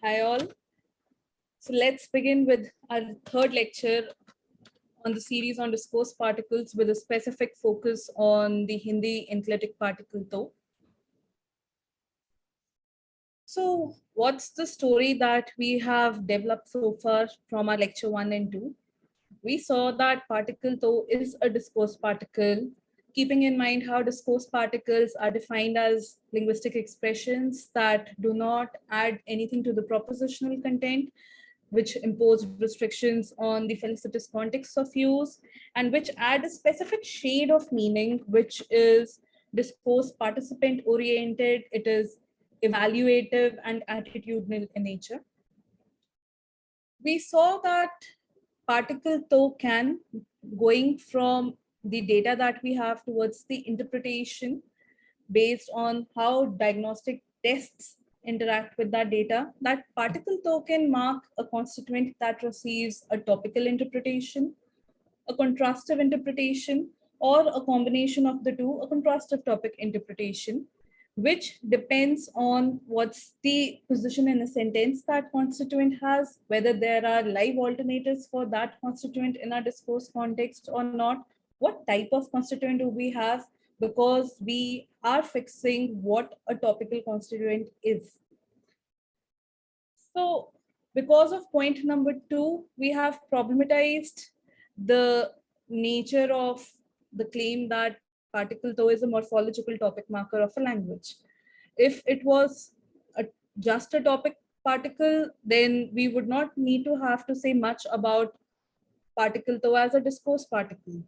Hi all. So let's begin with our third lecture on the series on discourse particles with a specific focus on the Hindi enclitic particle though. So what's the story that we have developed so far from our lecture 1 and 2? We saw that particle though is a discourse particle, keeping in mind how discourse particles are defined as linguistic expressions that do not add anything to the propositional content, which impose restrictions on the felicitous context of use, and which add a specific shade of meaning, which is discourse participant oriented, it is evaluative and attitudinal in nature. We saw that particle token going from the data that we have towards the interpretation based on how diagnostic tests interact with that data, that particle token mark a constituent that receives a topical interpretation, a contrastive interpretation, or a combination of the two, a contrastive topic interpretation, which depends on what's the position in a sentence that constituent has, whether there are live alternatives for that constituent in our discourse context or not, what type of constituent do we have, because we are fixing what a topical constituent is. So because of point number 2, we have problematized the nature of the claim that particle though is a morphological topic marker of a language. If it was just a topic particle, then we would not need to have to say much about particle though as a discourse particle.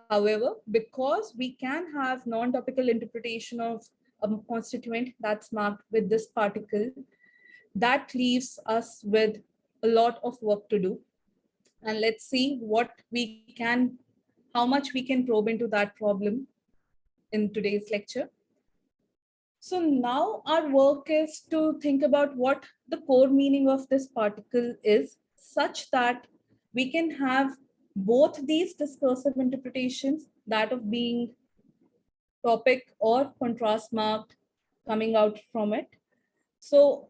However, because we can have non-topical interpretation of a constituent that's marked with this particle, that leaves us with a lot of work to do. And let's see how much we can probe into that problem in today's lecture. So now our work is to think about what the core meaning of this particle is, such that we can have both these discursive interpretations, that of being topic or contrast marked, coming out from it. So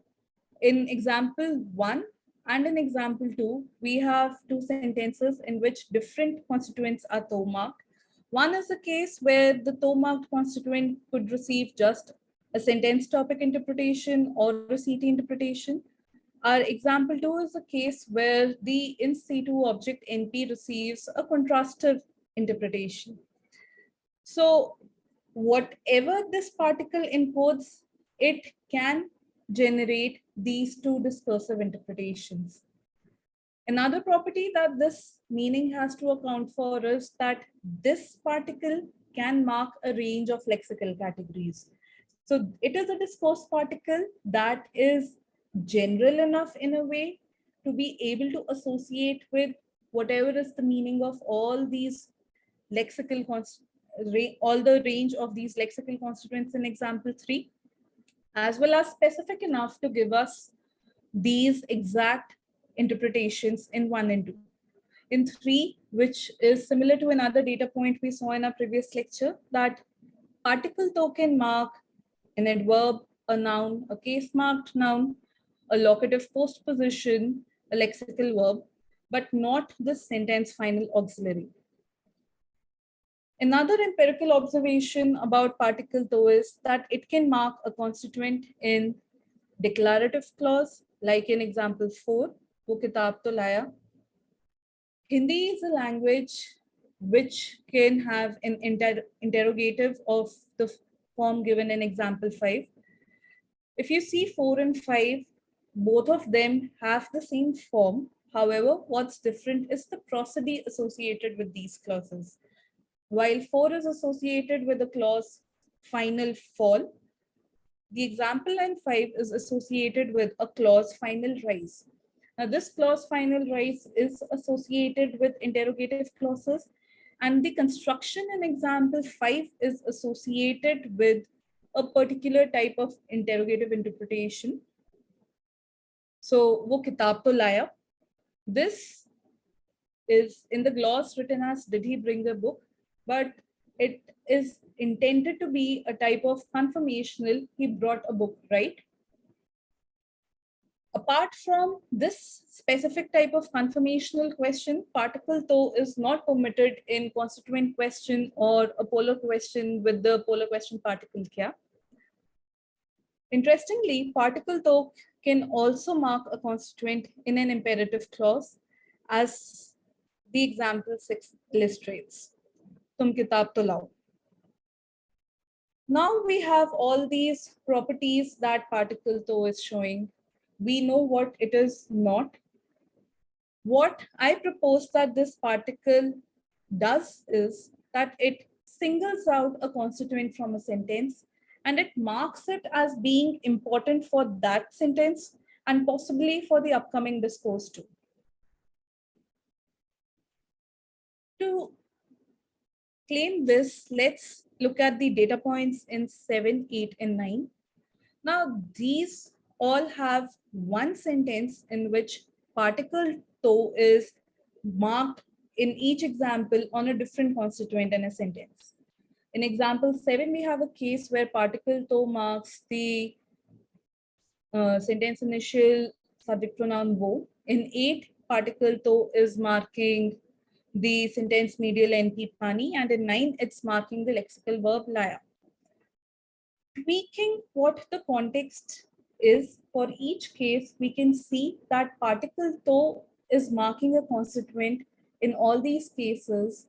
in example 1 and in example 2, we have two sentences in which different constituents are toe marked. One is a case where the toe marked constituent could receive just a sentence topic interpretation or a CT interpretation. Our example 2 is a case where the in situ object NP receives a contrastive interpretation. So whatever this particle encodes, it can generate these two discursive interpretations. Another property that this meaning has to account for is that this particle can mark a range of lexical categories. So it is a discourse particle that is general enough in a way to be able to associate with whatever is the meaning of all these lexical all the range of these lexical constituents in example 3, as well as specific enough to give us these exact interpretations in 1 and 2. In 3, which is similar to another data point we saw in our previous lecture, that particle token mark an adverb, a noun, a case marked noun, a locative postposition, a lexical verb, but not the sentence final auxiliary. Another empirical observation about particle though is that it can mark a constituent in declarative clause, like in example 4, wo kitab to laya. Hindi is a language which can have an interrogative of the form given in example 5. If you see 4 and 5, both of them have the same form. However, what's different is the prosody associated with these clauses. While 4 is associated with the clause final fall, the example in 5 is associated with a clause final rise. Now, this clause final rise is associated with interrogative clauses, and the construction in example 5 is associated with a particular type of interrogative interpretation. So, wo kitab to laya. This is in the gloss written as did he bring a book, but it is intended to be a type of confirmational, he brought a book, right? Apart from this specific type of conformational question, particle though is not permitted in constituent question or a polar question with the polar question particle kya. Interestingly, particle though can also mark a constituent in an imperative clause, as the example 6 illustrates. Tum kitab to lao. Now we have all these properties that particle though is showing. We know what it is not. What I propose that this particle does is that it singles out a constituent from a sentence and it marks it as being important for that sentence and possibly for the upcoming discourse too. To claim this, let's look at the data points in 7, 8, and 9. Now, these all have one sentence in which particle though is marked in each example on a different constituent in a sentence. In example 7, we have a case where particle though marks the sentence initial subject pronoun wo. In 8, particle though is marking the sentence medial NP pani, and in 9, it's marking the lexical verb laya. Tweaking what the context is for each case, we can see that particle though is marking a constituent in all these cases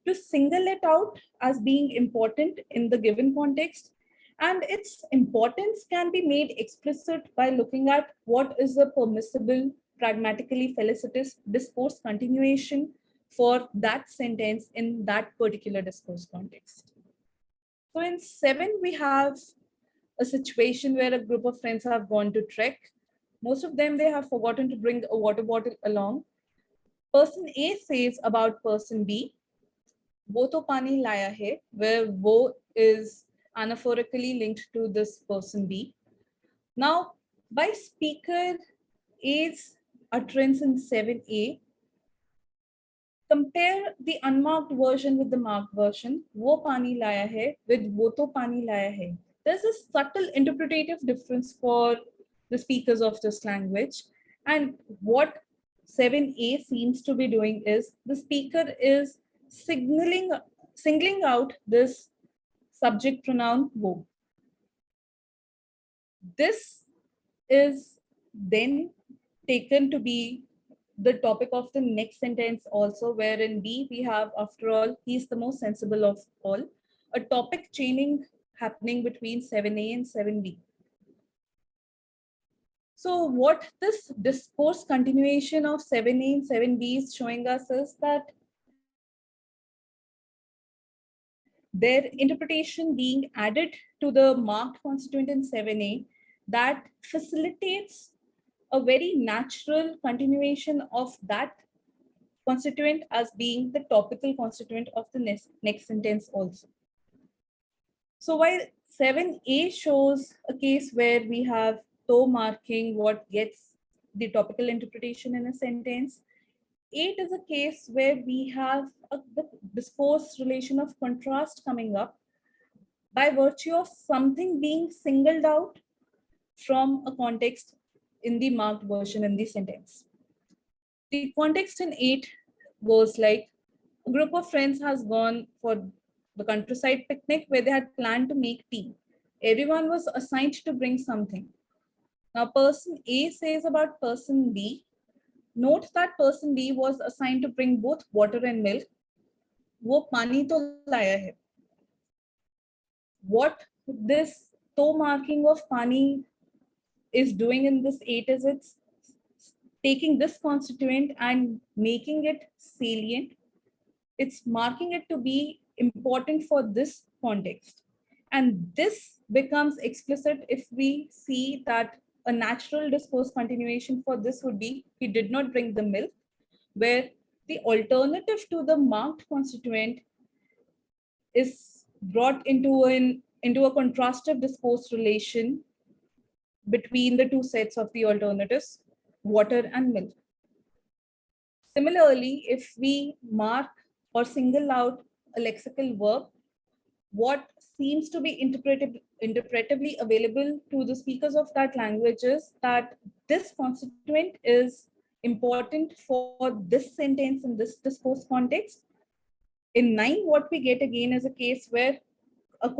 to single it out as being important in the given context. And its importance can be made explicit by looking at what is the permissible, pragmatically felicitous discourse continuation for that sentence in that particular discourse context. So in 7, we have a situation where a group of friends have gone to trek. Most of them, they have forgotten to bring a water bottle along. Person A says about person B, wo to pani laya hai, where wo is anaphorically linked to this person B. Now, by speaker A's utterance in 7A, compare the unmarked version with the marked version, wo pani laya hai with wo to pani laya hai. There's a subtle interpretative difference for the speakers of this language. And what 7A seems to be doing is the speaker is singling out this subject pronoun wo. This is then taken to be the topic of the next sentence also, where in B we have, after all, he's the most sensible of all, a topic chaining happening between 7A and 7B. So what this discourse continuation of 7A and 7B is showing us is that their interpretation being added to the marked constituent in 7A that facilitates a very natural continuation of that constituent as being the topical constituent of the next sentence also. So while 7A shows a case where we have to marking what gets the topical interpretation in a sentence, 8 is a case where we have the discourse relation of contrast coming up by virtue of something being singled out from a context in the marked version in the sentence. The context in 8 goes like, a group of friends has gone for the countryside picnic where they had planned to make tea. Everyone was assigned to bring something. Now, person A says about person B, note that person B was assigned to bring both water and milk. वो पानी तो लाया है. What this toe marking of pani is doing in this 8 is it's taking this constituent and making it salient. It's marking it to be important for this context. And this becomes explicit if we see that a natural discourse continuation for this would be, he did not bring the milk, where the alternative to the marked constituent is brought into a contrastive discourse relation between the two sets of the alternatives, water and milk. Similarly, if we mark or single out a lexical verb, what seems to be interpretably available to the speakers of that language is that this constituent is important for this sentence in this discourse context. In 9, what we get again is a case where a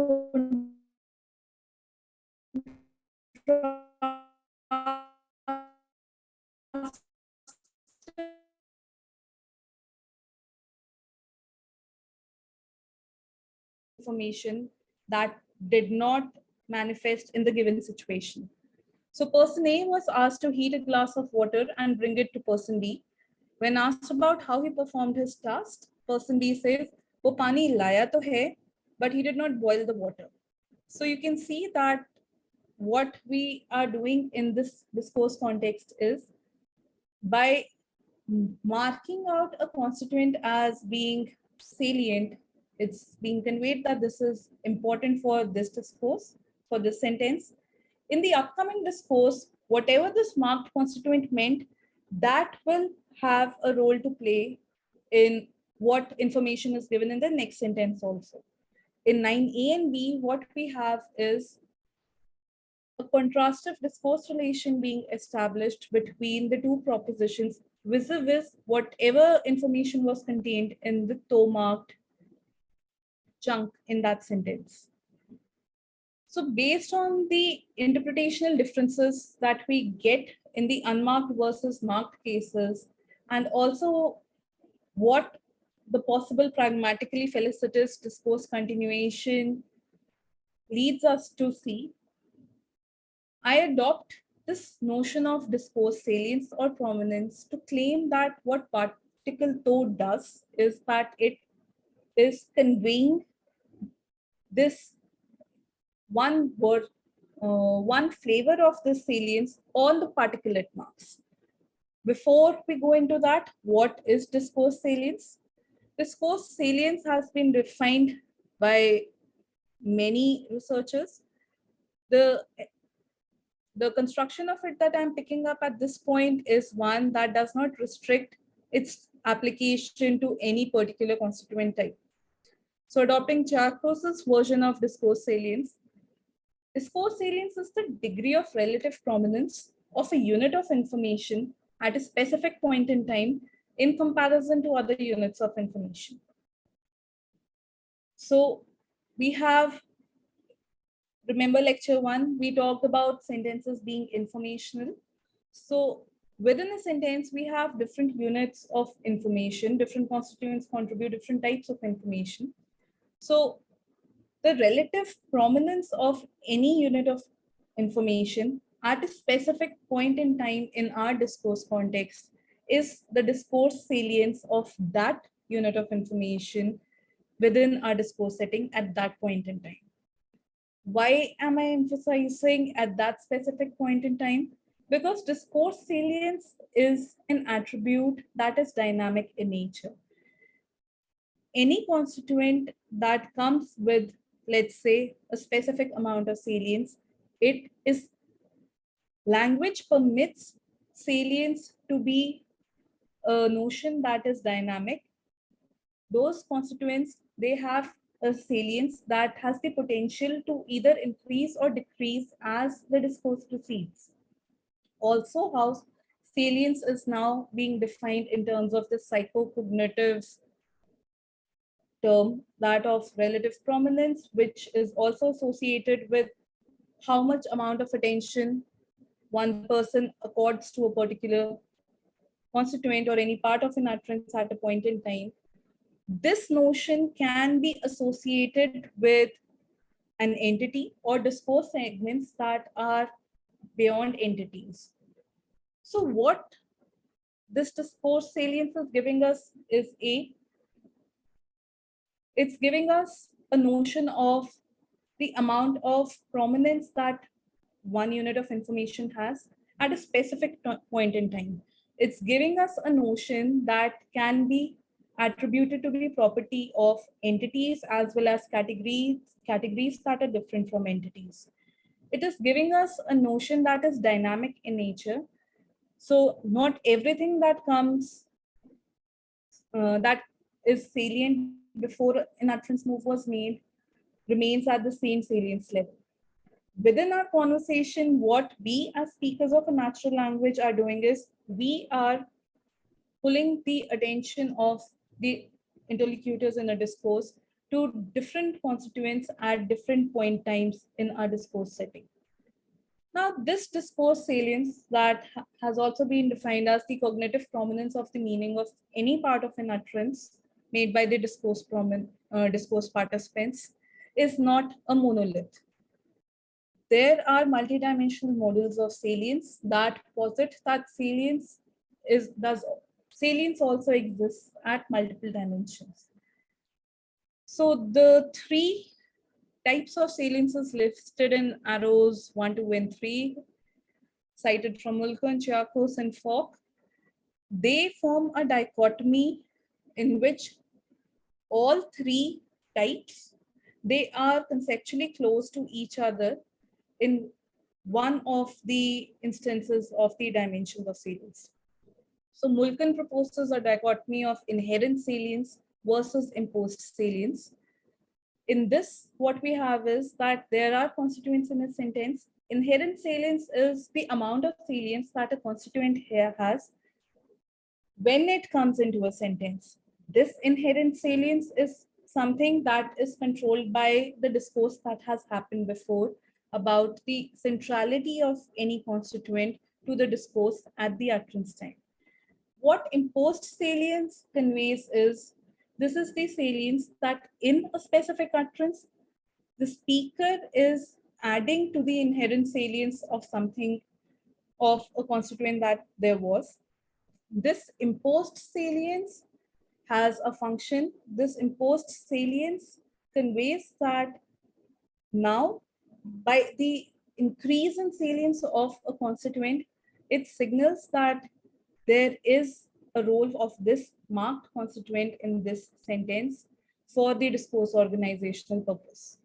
information that did not manifest in the given situation. So person A was asked to heat a glass of water and bring it to person B. When asked about how he performed his task, person B says, "वो पानी लाया तो है, but he did not boil the water." So you can see that what we are doing in this discourse context is by marking out a constituent as being salient, it's being conveyed that this is important for this discourse, for this sentence. In the upcoming discourse, whatever this marked constituent meant, that will have a role to play in what information is given in the next sentence also. In 9A and B, what we have is a contrastive discourse relation being established between the two propositions vis-a-vis whatever information was contained in the toe-marked chunk in that sentence. So based on the interpretational differences that we get in the unmarked versus marked cases, and also what the possible pragmatically felicitous discourse continuation leads us to see, I adopt this notion of discourse salience or prominence to claim that what particle toe does is that it is conveying this one word, one flavor of this salience on the particulate marks. Before we go into that, what is discourse salience? Discourse salience has been defined by many researchers. The construction of it that I'm picking up at this point is one that does not restrict its application to any particular constituent type. So adopting Charcos's version of discourse salience is the degree of relative prominence of a unit of information at a specific point in time in comparison to other units of information. So we have, remember lecture 1, we talked about sentences being informational. So within a sentence, we have different units of information, different constituents contribute different types of information. So the relative prominence of any unit of information at a specific point in time in our discourse context is the discourse salience of that unit of information within our discourse setting at that point in time. Why am I emphasizing at that specific point in time? Because discourse salience is an attribute that is dynamic in nature. Any constituent that comes with, let's say, a specific amount of salience, it is language permits salience to be a notion that is dynamic. Those constituents, they have a salience that has the potential to either increase or decrease as the discourse proceeds. Also, how salience is now being defined in terms of the psychocognitive term, that of relative prominence, which is also associated with how much amount of attention one person accords to a particular constituent or any part of an utterance at a point in time. This notion can be associated with an entity or discourse segments that are beyond entities. So what this discourse salience is giving us is it's giving us a notion of the amount of prominence that one unit of information has at a specific point in time. It's giving us a notion that can be attributed to be property of entities as well as categories that are different from entities. It is giving us a notion that is dynamic in nature. So not everything that comes that is salient before an utterance move was made remains at the same salience level. within our conversation, what we as speakers of a natural language are doing is we are pulling the attention of the interlocutors in a discourse to different constituents at different point times in our discourse setting. Now, this discourse salience that has also been defined as the cognitive prominence of the meaning of any part of an utterance made by the discourse participants is not a monolith. There are multidimensional models of salience that posit that salience also exists at multiple dimensions. So the three types of saliences listed in arrows 1, 2, and 3, cited from Mulkern, Chiakos, and Falk, they form a dichotomy in which all three types, they are conceptually close to each other in one of the instances of the dimensions of salience. So Mulkern proposes a dichotomy of inherent salience versus imposed salience. In this, what we have is that there are constituents in a sentence. Inherent salience is the amount of salience that a constituent here has when it comes into a sentence. This inherent salience is something that is controlled by the discourse that has happened before about the centrality of any constituent to the discourse at the utterance time. What imposed salience conveys is this is the salience that in a specific utterance, the speaker is adding to the inherent salience of something, of a constituent that there was. This imposed salience has a function. This imposed salience conveys that now, by the increase in salience of a constituent, it signals that there is a role of this marked constituent in this sentence for the discourse organizational purpose.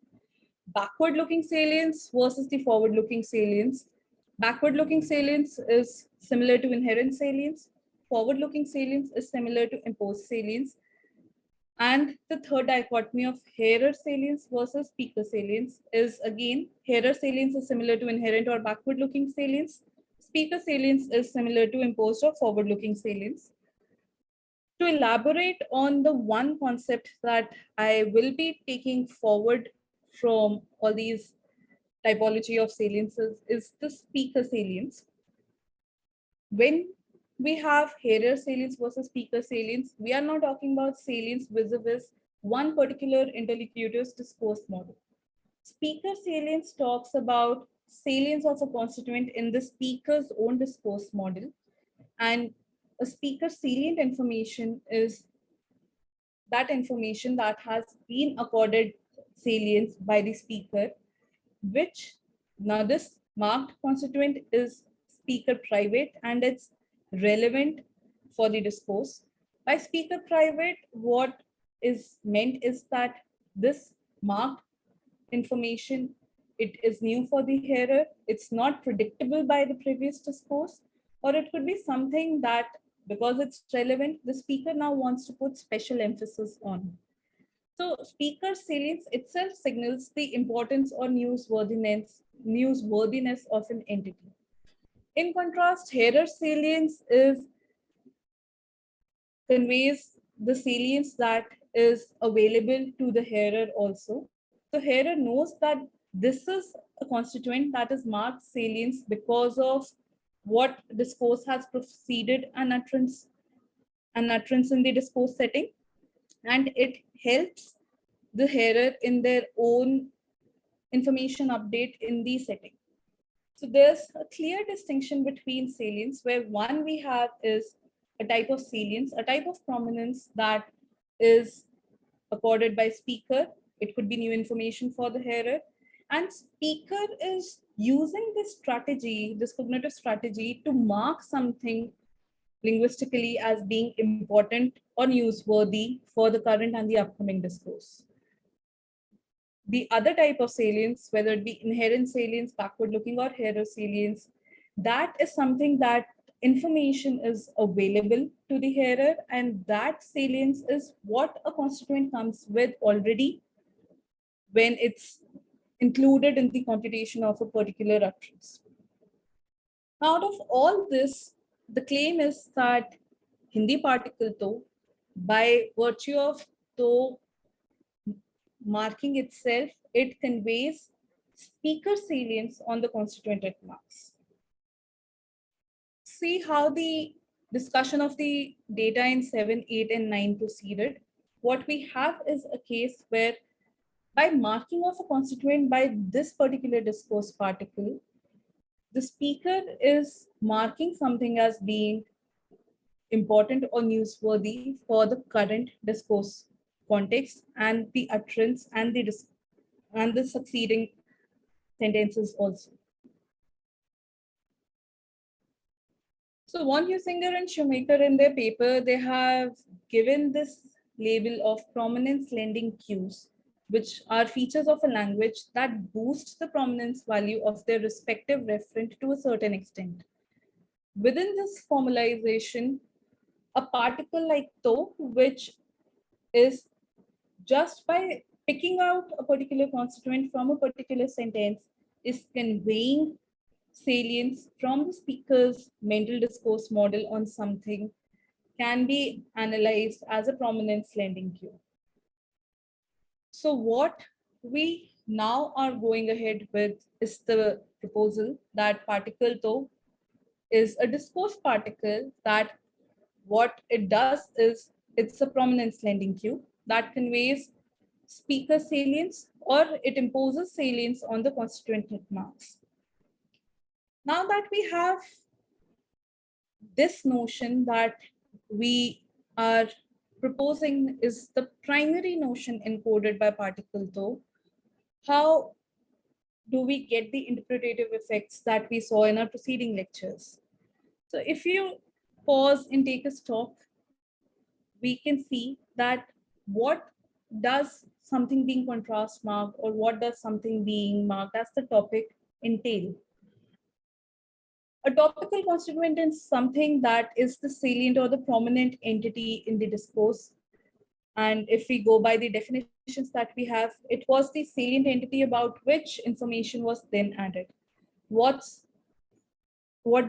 Backward-looking salience versus the forward-looking salience. Backward-looking salience is similar to inherent salience. Forward-looking salience is similar to imposed salience. And the third dichotomy of hearer salience versus speaker salience is, again, hearer salience is similar to inherent or backward-looking salience. Speaker salience is similar to imposed or forward-looking salience. To elaborate on the one concept that I will be taking forward from all these typology of saliences is the speaker salience. When we have hearer salience versus speaker salience, we are not talking about salience vis-a-vis one particular interlocutor's discourse model. Speaker salience talks about salience of a constituent in the speaker's own discourse model, and a speaker salient information is that information that has been accorded salience by the speaker, which now this marked constituent is speaker private and it's relevant for the discourse. By speaker private, what is meant is that this marked information, it is new for the hearer, it's not predictable by the previous discourse, or it could be something that because it's relevant, the speaker now wants to put special emphasis on. So speaker salience itself signals the importance or newsworthiness of an entity. In contrast, hearer salience conveys the salience that is available to the hearer also. The hearer knows that this is a constituent that is marked salience because of what discourse has preceded an utterance in the discourse setting, and it helps the hearer in their own information update in the setting. So there's a clear distinction between salience, where one we have is a type of salience, a type of prominence that is accorded by speaker. It could be new information for the hearer. And speaker is using this strategy, this cognitive strategy, to mark something linguistically as being important or newsworthy for the current and the upcoming discourse. The other type of salience, whether it be inherent salience, backward-looking, or hearer salience, that is something that information is available to the hearer, and that salience is what a constituent comes with already when it's included in the computation of a particular utterance. Out of all this, the claim is that Hindi particle to, by virtue of to marking itself, it conveys speaker salience on the constituent it marks. See how the discussion of the data in 7, 8, and 9 proceeded. What we have is a case where by marking of a constituent by this particular discourse particle, the speaker is marking something as being important or newsworthy for the current discourse context and the utterance and the succeeding sentences also. So Von Husinger and Shoemaker in their paper, they have given this label of prominence lending cues, which are features of a language that boost the prominence value of their respective referent to a certain extent. Within this formalization, a particle like to, which is just by picking out a particular constituent from a particular sentence, is conveying salience from the speaker's mental discourse model on something, can be analyzed as a prominence lending cue. So what we now are going ahead with is the proposal that particle to is a discourse particle that what it does is it's a prominence lending cue that conveys speaker salience or it imposes salience on the constituent marks. Now that we have this notion that we are proposing is the primary notion encoded by particle to, how do we get the interpretative effects that we saw in our preceding lectures? So if you pause and take a stock, we can see that what does something being contrast marked or what does something being marked as the topic entail? A topical constituent is something that is the salient or the prominent entity in the discourse. And if we go by the definitions that we have, it was the salient entity about which information was then added. What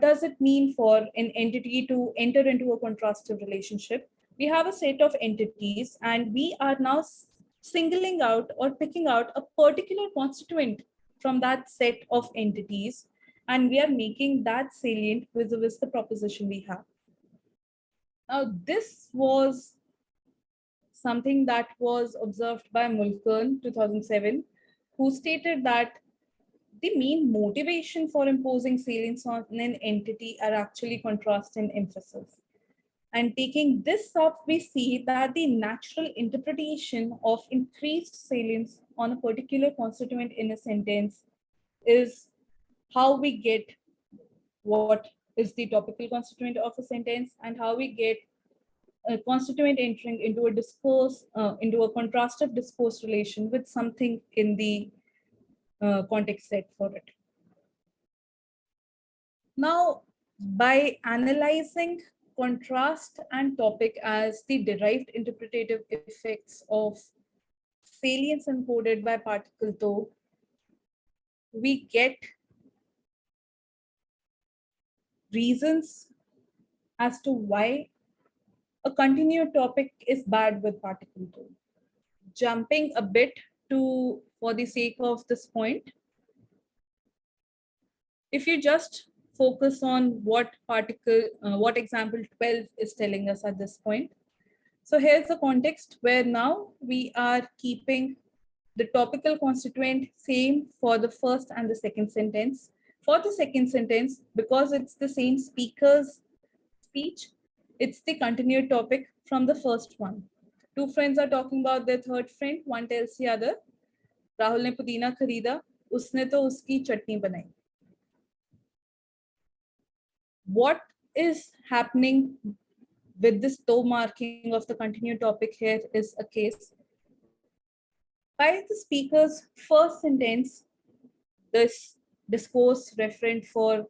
does it mean for an entity to enter into a contrastive relationship? We have a set of entities and we are now singling out or picking out a particular constituent from that set of entities, and we are making that salient vis-a-vis the proposition we have. Now, this was something that was observed by Mulkern 2007, who stated that the main motivation for imposing salience on an entity are actually contrast and emphasis. And taking this up, we see that the natural interpretation of increased salience on a particular constituent in a sentence is how we get what is the topical constituent of a sentence and how we get a constituent entering into a discourse, into a contrastive discourse relation with something in the context set for it. Now, by analyzing contrast and topic as the derived interpretative effects of salience encoded by particle to, we get reasons as to why a continued topic is bad with particle to. Jumping a bit to, for the sake of this point, if you just focus on what example 12 is telling us at this point. So here's the context where now we are keeping the topical constituent same for the first and the second sentence. For the second sentence, because it's the same speaker's speech, it's the continued topic from the first one. Two friends are talking about their third friend. One tells the other, Rahul ne pudina kharida, usne to uski chutney banai. What is happening with this to marking of the continued topic here is a case. By the speaker's first sentence, this discourse referent for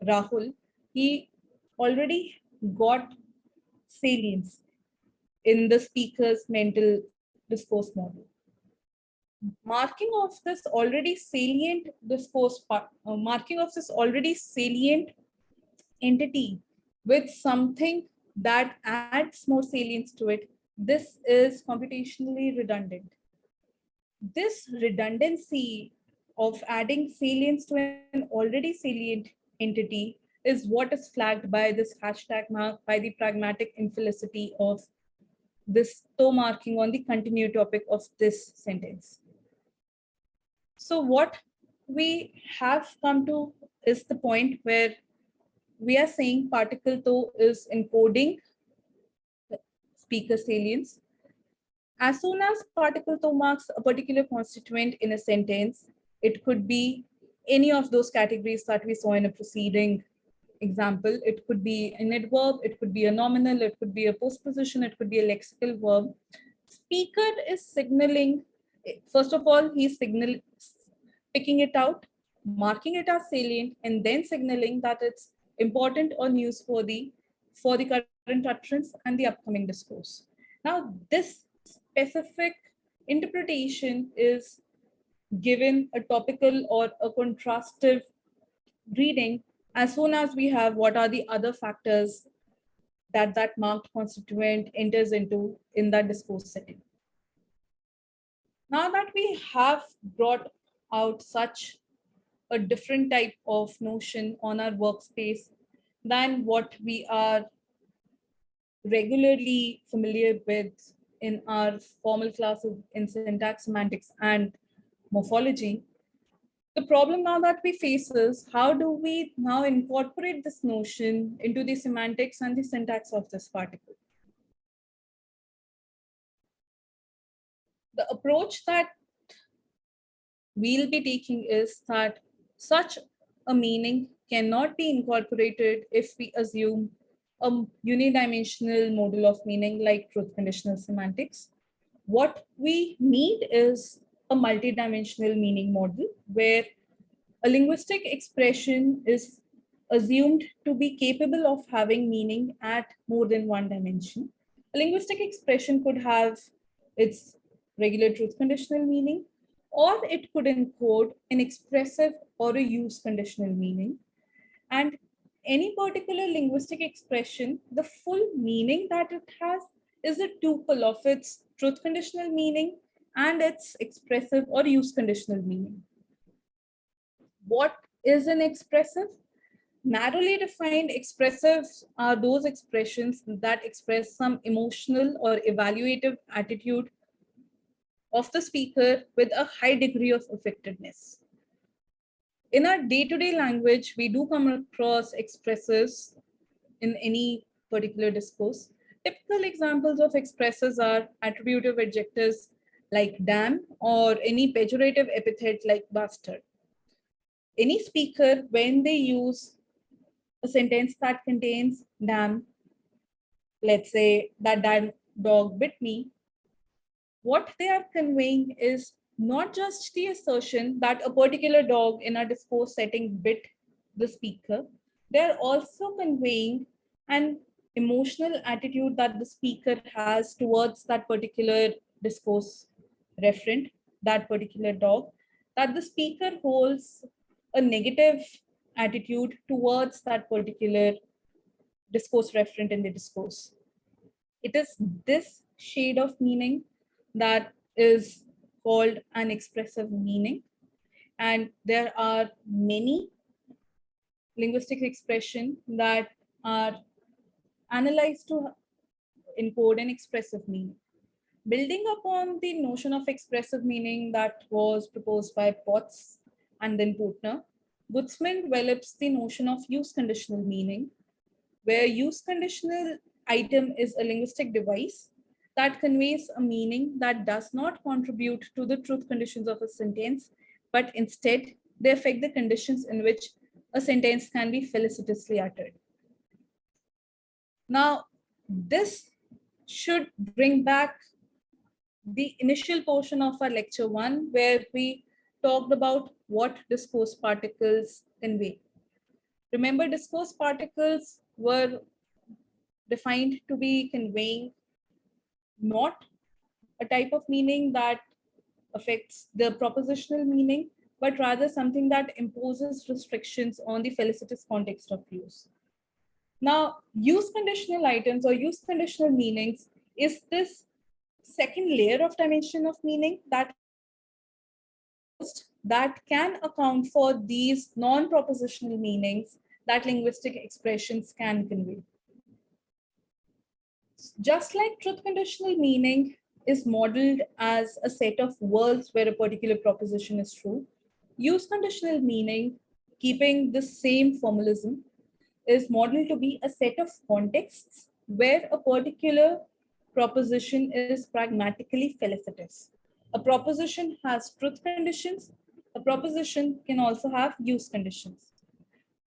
Rahul, he already got salience in the speaker's mental discourse model. marking of this already salient discourse part, marking of this already salient entity with something that adds more salience to it, this is computationally redundant. This redundancy of adding salience to an already salient entity is what is flagged by this hashtag mark, by the pragmatic infelicity of this toe marking on the continued topic of this sentence. So what we have come to is the point where we are saying particle toe is encoding speaker salience. As soon as particle toe marks a particular constituent in a sentence, it could be any of those categories that we saw in a preceding example. It could be an adverb, it could be a nominal, it could be a postposition, it could be a lexical verb. Speaker is signaling, first of all, he's picking it out, marking it as salient, and then signaling that it's important or newsworthy for the current utterance and the upcoming discourse. Now, this specific interpretation is given a topical or a contrastive reading as soon as we have what are the other factors that that marked constituent enters into in that discourse setting. Now that we have brought out such a different type of notion on our workspace than what we are regularly familiar with in our formal classes in syntax, semantics, and morphology, the problem now that we face is how do we now incorporate this notion into the semantics and the syntax of this particle? The approach that we'll be taking is that such a meaning cannot be incorporated if we assume a unidimensional model of meaning like truth conditional semantics. What we need is a multidimensional meaning model where a linguistic expression is assumed to be capable of having meaning at more than one dimension. A linguistic expression could have its regular truth conditional meaning, or it could encode an expressive or a use conditional meaning. And any particular linguistic expression, the full meaning that it has is a tuple of its truth conditional meaning and its expressive or use conditional meaning. What is an expressive? Narrowly defined expressives are those expressions that express some emotional or evaluative attitude of the speaker with a high degree of effectiveness. In our day-to-day language, we do come across expressives in any particular discourse. Typical examples of expressives are attributive adjectives like damn or any pejorative epithet like bastard. Any speaker, when they use a sentence that contains damn, let's say that dog bit me, what they are conveying is not just the assertion that a particular dog in a discourse setting bit the speaker, they're also conveying an emotional attitude that the speaker has towards that particular discourse referent, that particular dog, that the speaker holds a negative attitude towards that particular discourse referent in the discourse. It is this shade of meaning that is called an expressive meaning. And there are many linguistic expressions that are analyzed to encode an expressive meaning. Building upon the notion of expressive meaning that was proposed by Potts and then Portner, Gutzman develops the notion of use conditional meaning, where use conditional item is a linguistic device that conveys a meaning that does not contribute to the truth conditions of a sentence, but instead they affect the conditions in which a sentence can be felicitously uttered. Now, this should bring back the initial portion of our lecture 1, where we talked about what discourse particles convey. Remember, discourse particles were defined to be conveying not a type of meaning that affects the propositional meaning, but rather something that imposes restrictions on the felicitous context of use. Now, use conditional items or use conditional meanings is this second layer of dimension of meaning that that can account for these non-propositional meanings that linguistic expressions can convey. Just like truth conditional meaning is modeled as a set of words where a particular proposition is true, use conditional meaning, keeping the same formalism, is modeled to be a set of contexts where a particular proposition is pragmatically felicitous. A proposition has truth conditions. A proposition can also have use conditions.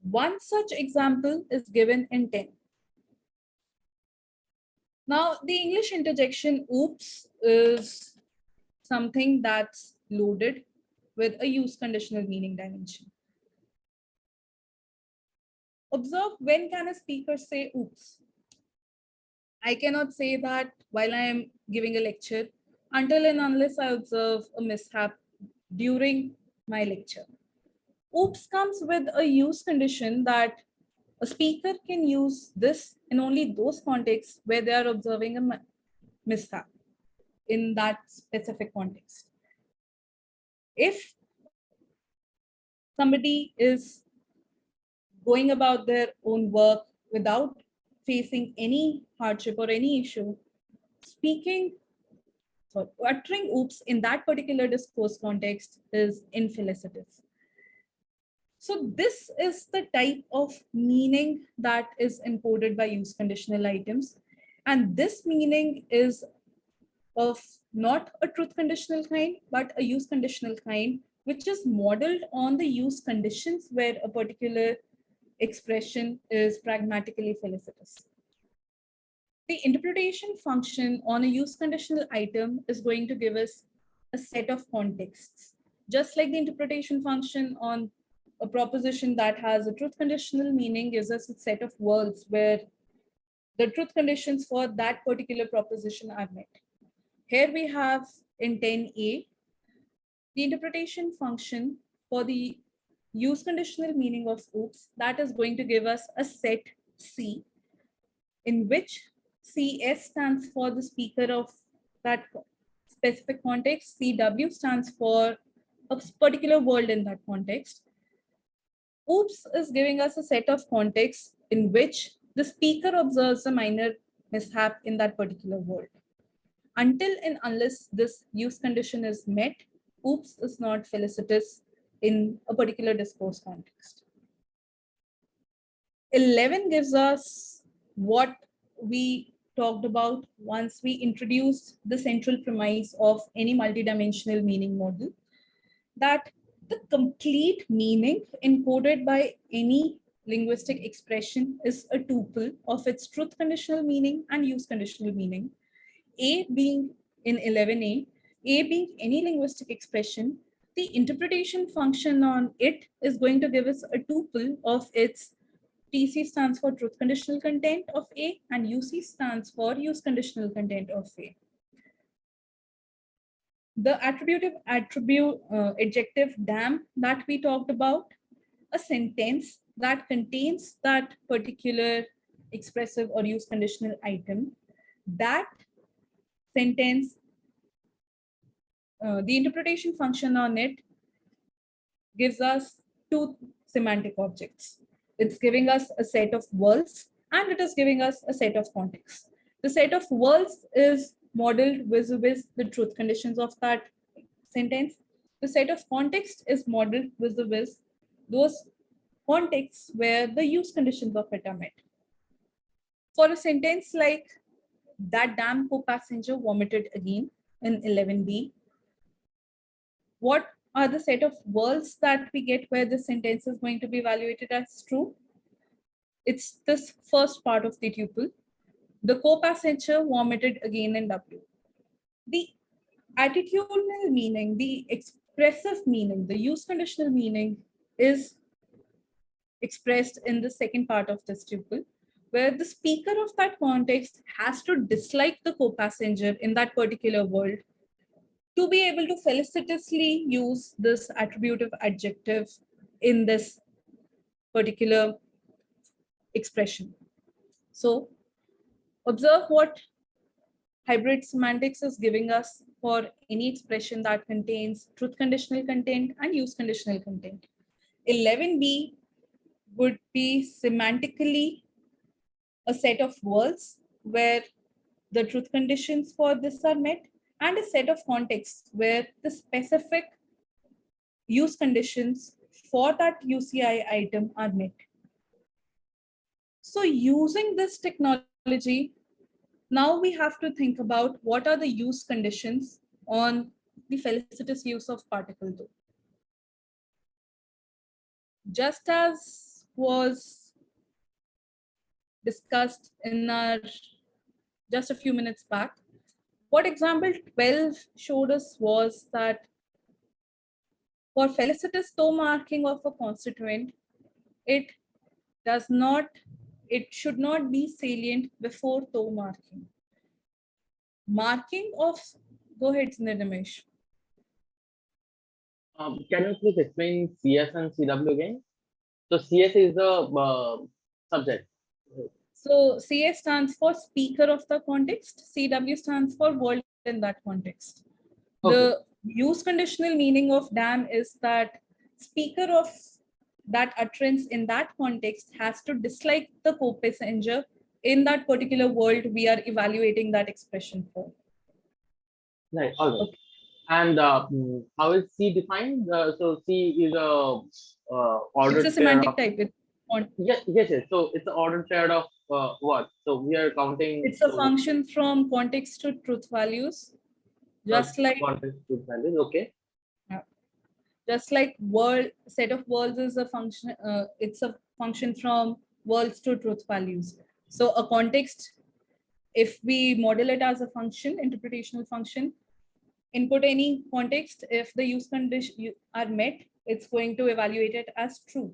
One such example is given in 10. Now, the English interjection oops is something that's loaded with a use conditional meaning dimension. Observe, when can a speaker say oops? I cannot say that while I am giving a lecture until and unless I observe a mishap during my lecture. Oops comes with a use condition that a speaker can use this in only those contexts where they are observing a mishap in that specific context. If somebody is going about their own work without facing any hardship or any issue, uttering oops in that particular discourse context is infelicitous. So this is the type of meaning that is encoded by use conditional items. And this meaning is of not a truth conditional kind, but a use conditional kind, which is modeled on the use conditions where a particular expression is pragmatically felicitous. The interpretation function on a use conditional item is going to give us a set of contexts. Just like the interpretation function on a proposition that has a truth conditional meaning gives us a set of words where the truth conditions for that particular proposition are met. Here we have in 10a, the interpretation function for the use conditional meaning of oops, that is going to give us a set C, in which CS stands for the speaker of that specific context, CW stands for a particular world in that context. Oops is giving us a set of contexts in which the speaker observes a minor mishap in that particular world. Until and unless this use condition is met, oops is not felicitous in a particular discourse context. 11 gives us what we talked about once we introduced the central premise of any multidimensional meaning model, that the complete meaning encoded by any linguistic expression is a tuple of its truth conditional meaning and use conditional meaning. A being in 11a, A being any linguistic expression, the interpretation function on it is going to give us a tuple of its TC stands for truth conditional content of A and UC stands for use conditional content of A. The adjective damn that we talked about, a sentence that contains that particular expressive or use conditional item, that sentence, the interpretation function on it gives us two semantic objects. It's giving us a set of words and it is giving us a set of contexts. The set of words is modeled vis-a-vis the truth conditions of that sentence. The set of context is modeled vis-a-vis those contexts where the use conditions of it are met. For a sentence like that damn co-passenger vomited again in 11b, what are the set of words that we get where the sentence is going to be evaluated as true? It's this first part of the tuple. The co-passenger vomited again in W. The attitudinal meaning, the expressive meaning, the use conditional meaning is expressed in the second part of this tuple, where the speaker of that context has to dislike the co-passenger in that particular world to be able to felicitously use this attributive adjective in this particular expression. So observe what hybrid semantics is giving us for any expression that contains truth conditional content and use conditional content. 11b would be semantically a set of words where the truth conditions for this are met, and a set of contexts where the specific use conditions for that UCI item are met. So using this technology, now we have to think about what are the use conditions on the felicitous use of particle though. Just as was discussed in our just a few minutes back, what example 12 showed us was that for felicitous toe marking of a constituent, it should not be salient before toe marking. Marking of, go ahead, Nirnimesh. Can you please explain CS and CW again? So CS is the subject. So CS stands for speaker of the context. CW stands for word in that context. Okay. The use conditional meaning of damn is that speaker of that utterance in that context has to dislike the co-passenger in that particular world we are evaluating that expression for. Right. All right. Okay. And how is C defined? So C is a ordered It's a semantic pair type. yes. So it's an ordered pair of what? So we are counting. It's a function from context to truth values, just like context truth values. Okay. yeah. Just like word set of words is a function. It's a function from words to truth values. So a context, if we model it as a function, interpretational function, input any context, if the use condition are met, it's going to evaluate it as true.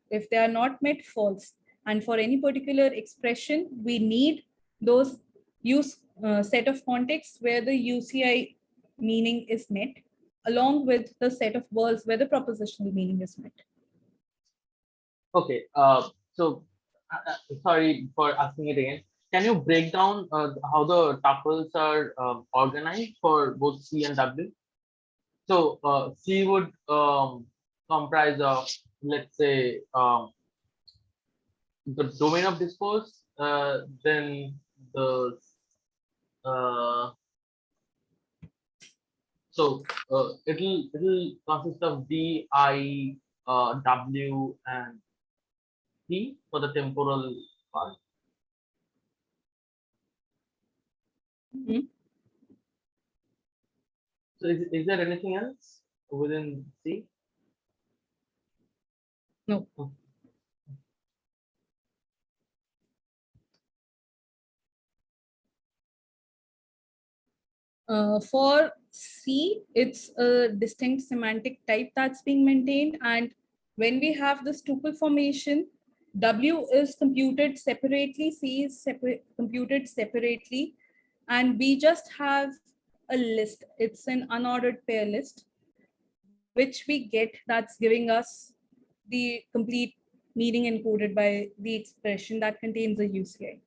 If they are not met, false. And for any particular expression, we need those use set of contexts where the UCI meaning is met, along with the set of words where the propositional meaning is met. Okay. So sorry for asking it again. Can you break down how the tuples are organized for both C and W? So C would comprise of, let's say, the domain of discourse, then the so it'll consist of D, I, W, and T for the temporal part. Mm-hmm. So is there anything else within C? No. Okay. For C, it's a distinct semantic type that's being maintained. And when we have this tuple formation, W is computed separately, C is computed separately, and we just have a list. It's an unordered pair list, which we get that's giving us the complete meaning encoded by the expression that contains a UCI.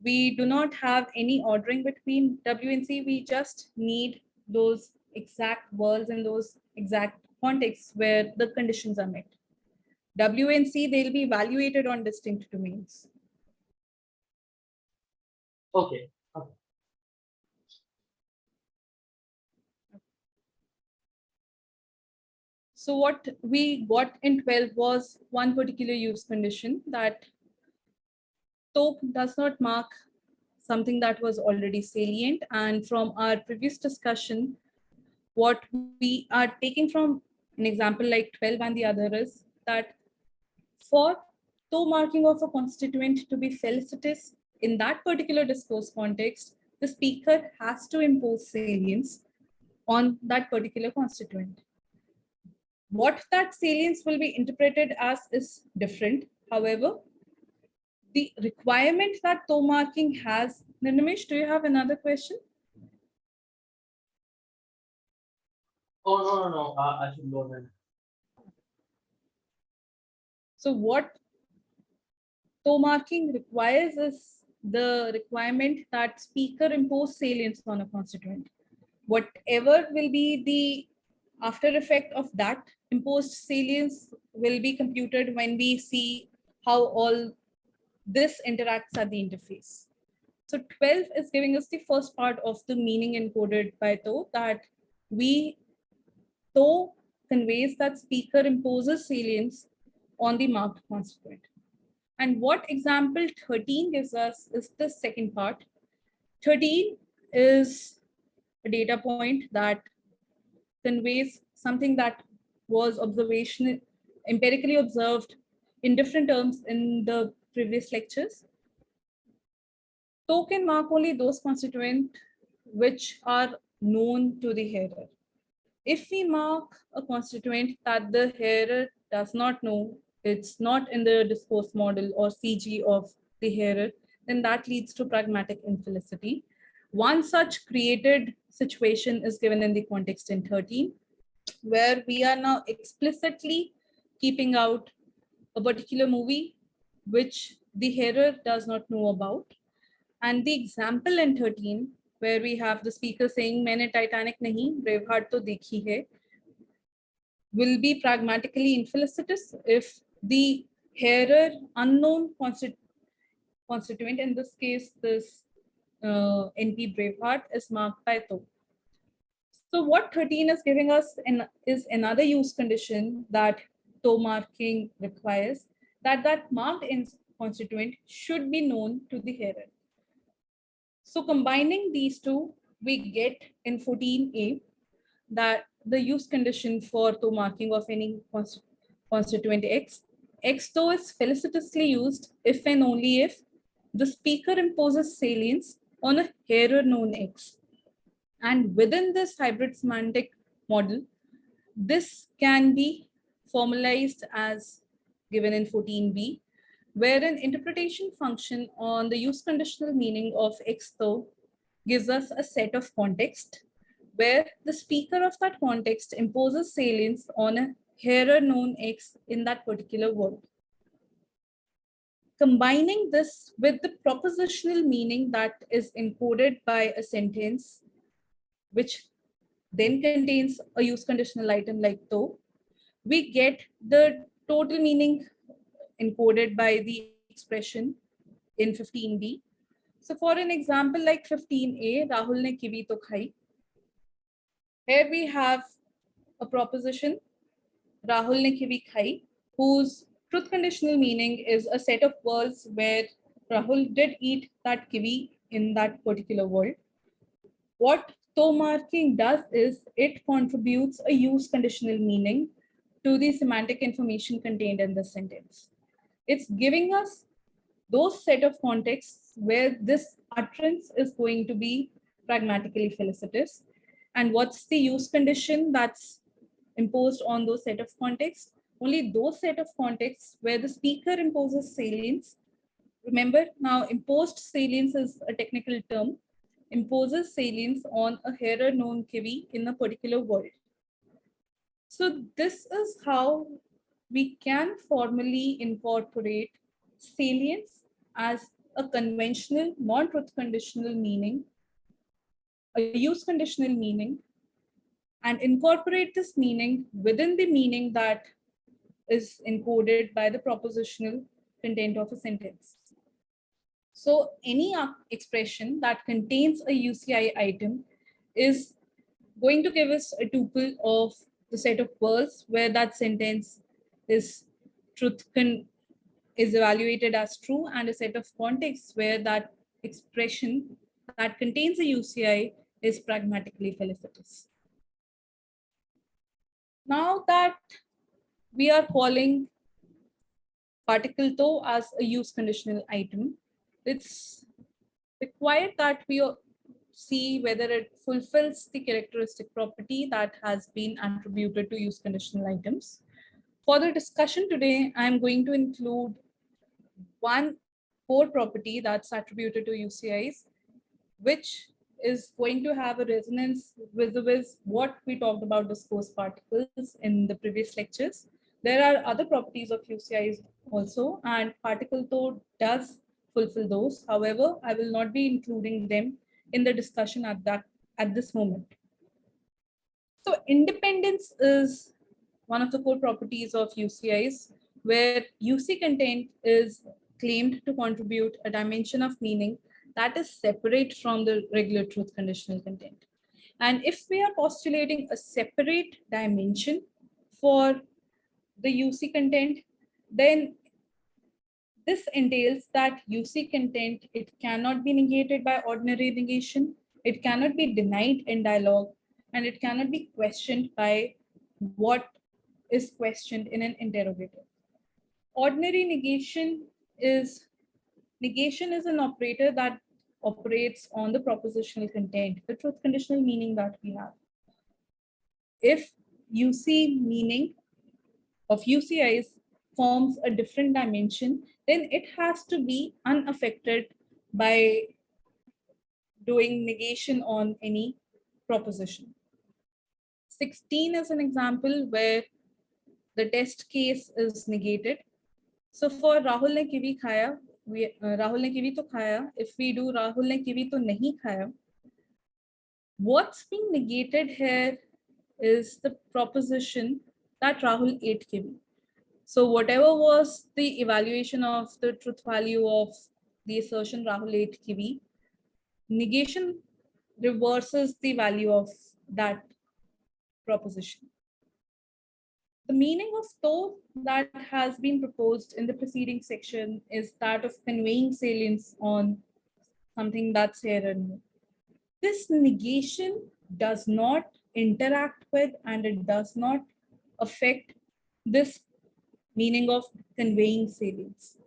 We do not have any ordering between W and C. We just need those exact words and those exact contexts where the conditions are met. W and C, they'll be evaluated on distinct domains. Okay. Okay. So what we got in 12 was one particular use condition that TOP does not mark something that was already salient. And from our previous discussion, what we are taking from an example like 12 and the other is that for toe marking of a constituent to be felicitous in that particular discourse context, the speaker has to impose salience on that particular constituent. What that salience will be interpreted as is different. However, the requirement that toe marking has, Nirnimesh, do you have another question? Oh, no. I should go then. So what toe marking requires is the requirement that speaker impose salience on a constituent. Whatever will be the after effect of that imposed salience will be computed when we see how all this interacts at the interface. So 12 is giving us the first part of the meaning encoded by toe, that we toe conveys that speaker imposes salience on the marked constituent. And what example 13 gives us is the second part. 13 is a data point that conveys something that was observational, empirically observed in different terms in the previous lectures. Token mark only those constituents which are known to the hearer. If we mark a constituent that the hearer does not know, it's not in the discourse model or CG of the hearer, then that leads to pragmatic infelicity. One such created situation is given in the context in 13, where we are now explicitly keeping out a particular movie which the hearer does not know about. And the example in 13, where we have the speaker saying, "Maine Titanic nahi, Braveheart to dekhi hai," will be pragmatically infelicitous if the hearer unknown constituent, in this case, this NP Braveheart, is marked by to. So what 13 is giving us is another use condition that toe marking requires, that that marked constituent should be known to the hearer. So combining these two, we get in 14a that the use condition for toe marking of any constituent X. X though is felicitously used if and only if the speaker imposes salience on a hearer known X. And within this hybrid semantic model, this can be formalized as given in 14b, where an interpretation function on the use conditional meaning of X though gives us a set of context where the speaker of that context imposes salience on a hearer known X in that particular word. Combining this with the propositional meaning that is encoded by a sentence, which then contains a use conditional item like though, we get the total meaning encoded by the expression in 15b. So for an example like 15a, Rahul ne kiwi to khai. Here we have a proposition, Rahul ne kiwi khai, whose truth conditional meaning is a set of words where Rahul did eat that kiwi in that particular world. What toe marking does is it contributes a use conditional meaning to the semantic information contained in the sentence. It's giving us those set of contexts where this utterance is going to be pragmatically felicitous. And what's the use condition that's imposed on those set of contexts? Only those set of contexts where the speaker imposes salience. Remember, now imposed salience is a technical term, imposes salience on a hearer known kiwi in a particular word. So this is how we can formally incorporate salience as a conventional non-truth conditional meaning, a use conditional meaning, and incorporate this meaning within the meaning that is encoded by the propositional content of a sentence. So any expression that contains a UCI item is going to give us a tuple of the set of words where that sentence is is evaluated as true, and a set of contexts where that expression that contains a UCI is pragmatically felicitous. Now that we are calling particle though as a use conditional item, it's required that we see whether it fulfills the characteristic property that has been attributed to use conditional items. For the discussion today, I'm going to include one core property that's attributed to UCIs, which is going to have a resonance with what we talked about discourse particles in the previous lectures. There are other properties of UCIs also, and particle though does fulfill those. However, I will not be including them in the discussion at this moment. So independence is one of the core properties of UCIs, where UC content is claimed to contribute a dimension of meaning that is separate from the regular truth conditional content. And if we are postulating a separate dimension for the UC content, then this entails that UC content, it cannot be negated by ordinary negation, it cannot be denied in dialogue, and it cannot be questioned by what is questioned in an interrogative. Ordinary negation is an operator that operates on the propositional content, the truth conditional meaning that we have. If UC meaning of UCIs forms a different dimension, then it has to be unaffected by doing negation on any proposition. 16 is an example where the test case is negated. So for Rahul ne kiwi khaya, Rahul ne kiwi to khaya. If we do Rahul ne kiwi to nahi khaya, what's being negated here is the proposition that Rahul ate kiwi. So whatever was the evaluation of the truth value of the assertion Rahul ate kiwi, negation reverses the value of that proposition. The meaning of though that has been proposed in the preceding section is that of conveying salience on something that's here and now. This negation does not interact with and it does not affect this meaning of conveying salience.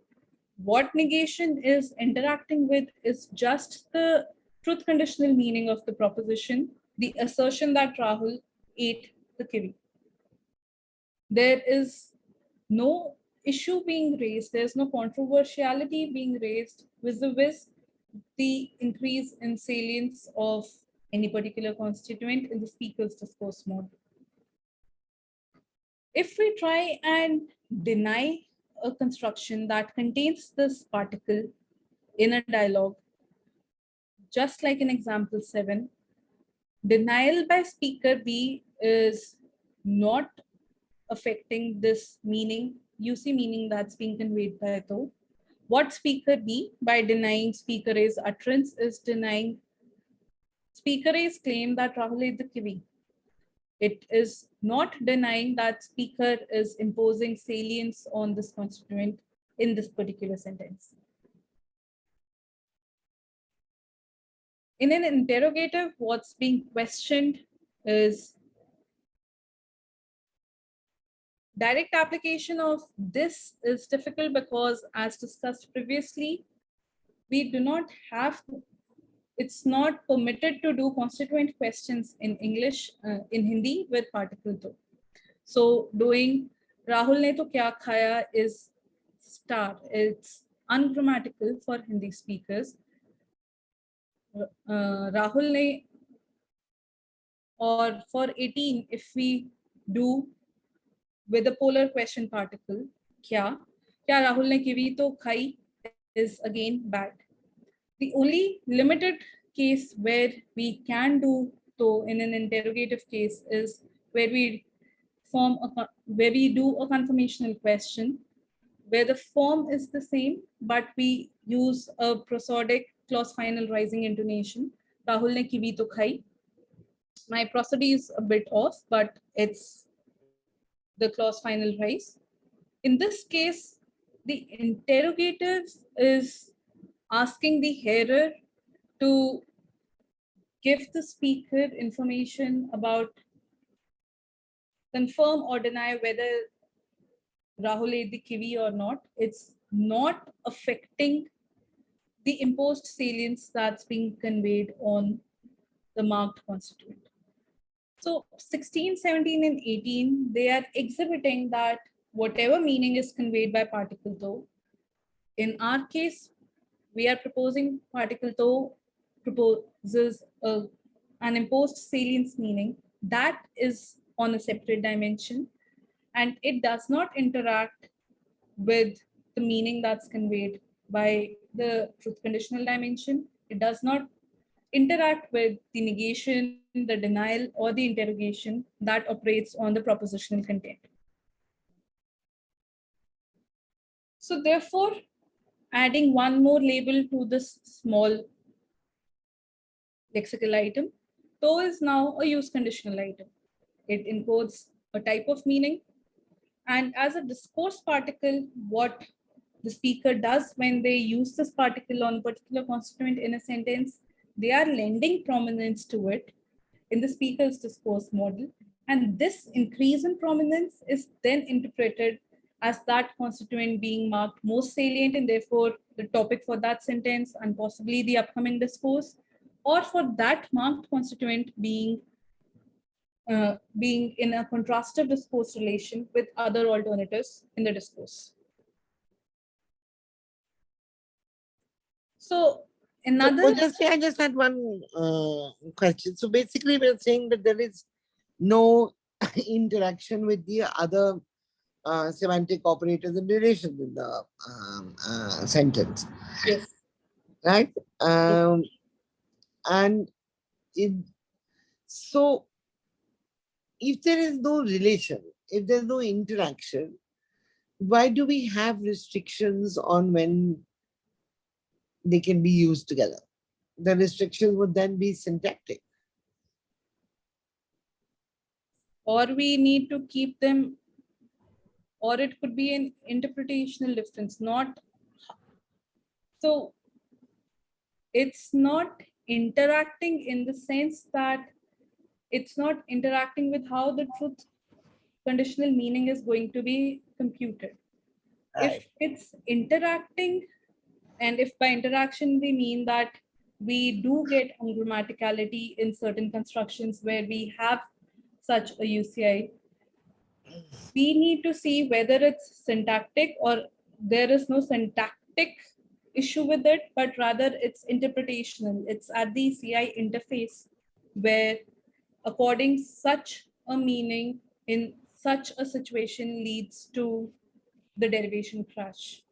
What negation is interacting with is just the truth conditional meaning of the proposition, the assertion that Rahul ate the kiwi. There is no issue being raised, there's no controversiality being raised vis-a-vis the increase in salience of any particular constituent in the speaker's discourse mode. If we try and deny a construction that contains this particle in a dialogue, just like in example 7, denial by speaker B is not affecting this meaning, UC meaning that's being conveyed by though. What speaker B, by denying speaker A's utterance, is denying speaker A's claim that Rahul ate the kiwi. It is not denying that speaker is imposing salience on this constituent in this particular sentence. In an interrogative, what's being questioned is direct application of this is difficult because, as discussed previously, we do not have, it's not permitted to do constituent questions in English, in Hindi with particle to. So doing Rahul ne to kya khaya is star. It's ungrammatical for Hindi speakers. Rahul ne, or for 18, if we do with a polar question particle, kya Rahul ne kiwi to khai is again bad. The only limited case where we can do so in an interrogative case is where we do a confirmational question, where the form is the same, but we use a prosodic clause final rising intonation. Rahul ne kiwi to khai. My prosody is a bit off, but it's the clause final rise. In this case, the interrogative is asking the hearer to give the speaker information about, confirm or deny whether Rahul ate the kiwi or not. It's not affecting the imposed salience that's being conveyed on the marked constituent. So 16, 17, and 18, they are exhibiting that whatever meaning is conveyed by particle though, in our case, we are proposing particle though an imposed salience meaning, that is on a separate dimension, and it does not interact with the meaning that's conveyed by the truth conditional dimension. It does not interact with the negation, the denial, or the interrogation that operates on the propositional content. So therefore, adding one more label to this small lexical item, though is now a use conditional item. It encodes a type of meaning. And as a discourse particle, what the speaker does when they use this particle on a particular constituent in a sentence, they are lending prominence to it in the speaker's discourse model. And this increase in prominence is then interpreted as that constituent being marked most salient and therefore the topic for that sentence and possibly the upcoming discourse, or for that marked constituent being in a contrastive discourse relation with other alternatives in the discourse. So another... I just had one question. So basically we're saying that there is no interaction with the other semantic operators and durations in the sentence. Yes. Right? And so if there is no relation, if there's no interaction, why do we have restrictions on when they can be used together? The restrictions would then be syntactic. Or we need to keep them, or it could be an interpretational difference, not... So it's not interacting in the sense that it's not interacting with how the truth conditional meaning is going to be computed. Right. If it's interacting, and if by interaction we mean that we do get ungrammaticality in certain constructions where we have such a UCI, we need to see whether it's syntactic or there is no syntactic issue with it, but rather it's interpretational. It's at the CI interface where according such a meaning in such a situation leads to the derivation crash.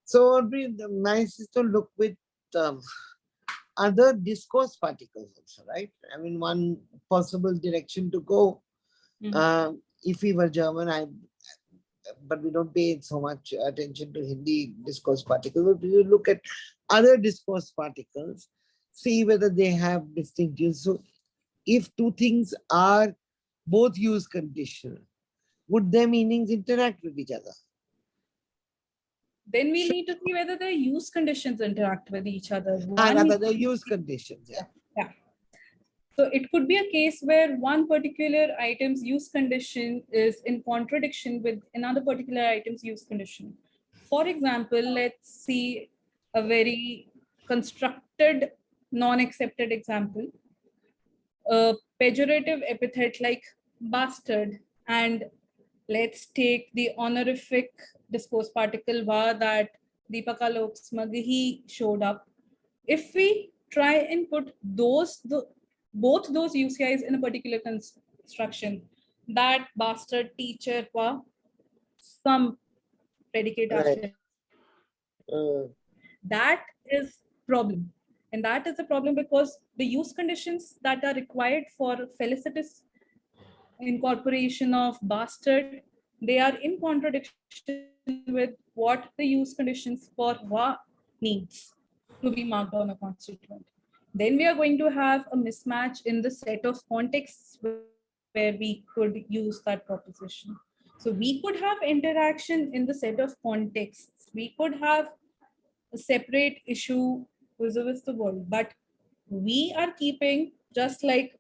So it would be nice to look with other discourse particles also, right? I mean, one possible direction to go, if we were German, but we don't pay so much attention to Hindi discourse particles. But we look at other discourse particles, see whether they have distinct use. So if two things are both use conditional, would their meanings interact with each other? Then we need to see whether the use conditions interact with each other. Rather, the use conditions, yeah. Yeah. So it could be a case where one particular item's use condition is in contradiction with another particular item's use condition. For example, let's see a very constructed, non-accepted example. A pejorative epithet like bastard, and let's take the honorific discourse particle va that Deepaka Loksmaghi showed up. If we try and put both those UCIs in a particular construction, that bastard teacher va some predicate Right. That is problem. And that is a problem because the use conditions that are required for felicitous incorporation of bastard, they are in contradiction with what the use conditions for va needs to be marked on a constituent. Then we are going to have a mismatch in the set of contexts where we could use that proposition. So we could have interaction in the set of contexts. We could have a separate issue vis-a-vis the world, but we are keeping, just like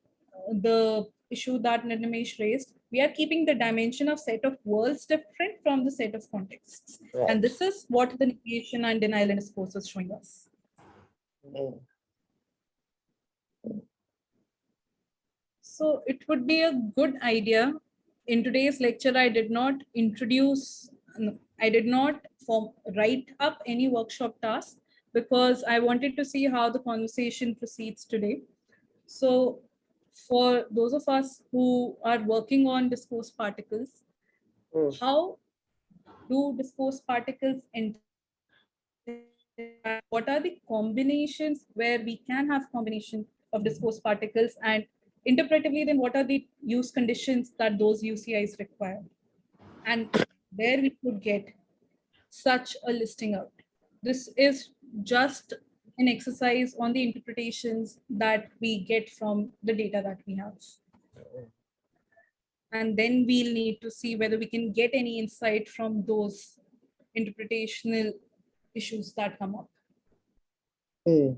the issue that Nirnimesh raised, we are keeping the dimension of set of worlds different from the set of contexts. Right. And this is what the negation and denial in discourse is showing us. So it would be a good idea. In today's lecture, I did not write up any workshop tasks, because I wanted to see how the conversation proceeds today. So for those of us who are working on discourse particles, how do discourse particles interact? What are the combinations where we can have combination of discourse particles, and interpretively then what are the use conditions that those UCIs require? And where we could get such a listing out. This is just an exercise on the interpretations that we get from the data that we have. And then we'll need to see whether we can get any insight from those interpretational issues that come up. Yeah.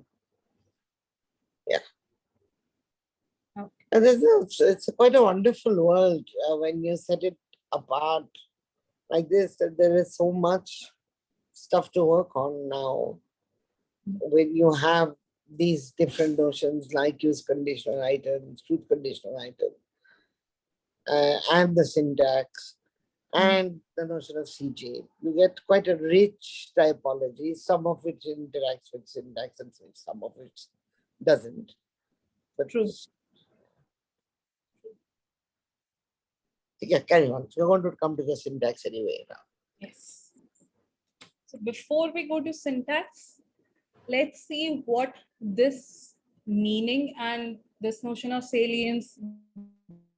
Okay. And it's quite a wonderful world when you set it apart like this, that there is so much stuff to work on now. When you have these different notions like use conditional items, truth conditional item, and the syntax, and the notion of CJ, you get quite a rich typology, some of which interacts with syntax and some of which doesn't. But True. Yeah, carry on. So we're going to come to the syntax anyway now. Yes. So before we go to syntax, let's see what this meaning and this notion of salience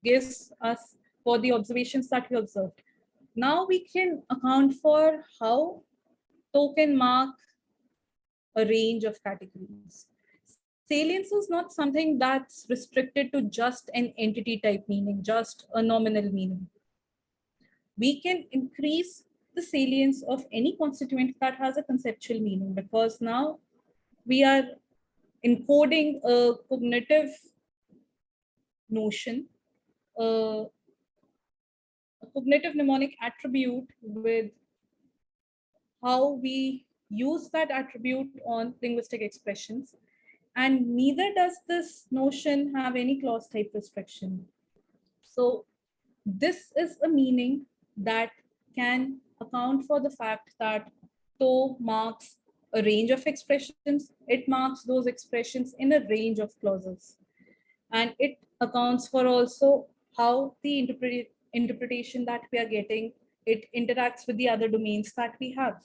gives us for the observations that we observed. Now we can account for how token mark a range of categories. Salience is not something that's restricted to just an entity type meaning, just a nominal meaning. We can increase the salience of any constituent that has a conceptual meaning, because now we are encoding a cognitive notion, a cognitive mnemonic attribute with how we use that attribute on linguistic expressions. And neither does this notion have any clause type restriction. So this is a meaning that can account for the fact that to marks a range of expressions, it marks those expressions in a range of clauses. And it accounts for also how the interpretation that we are getting, it interacts with the other domains that we have.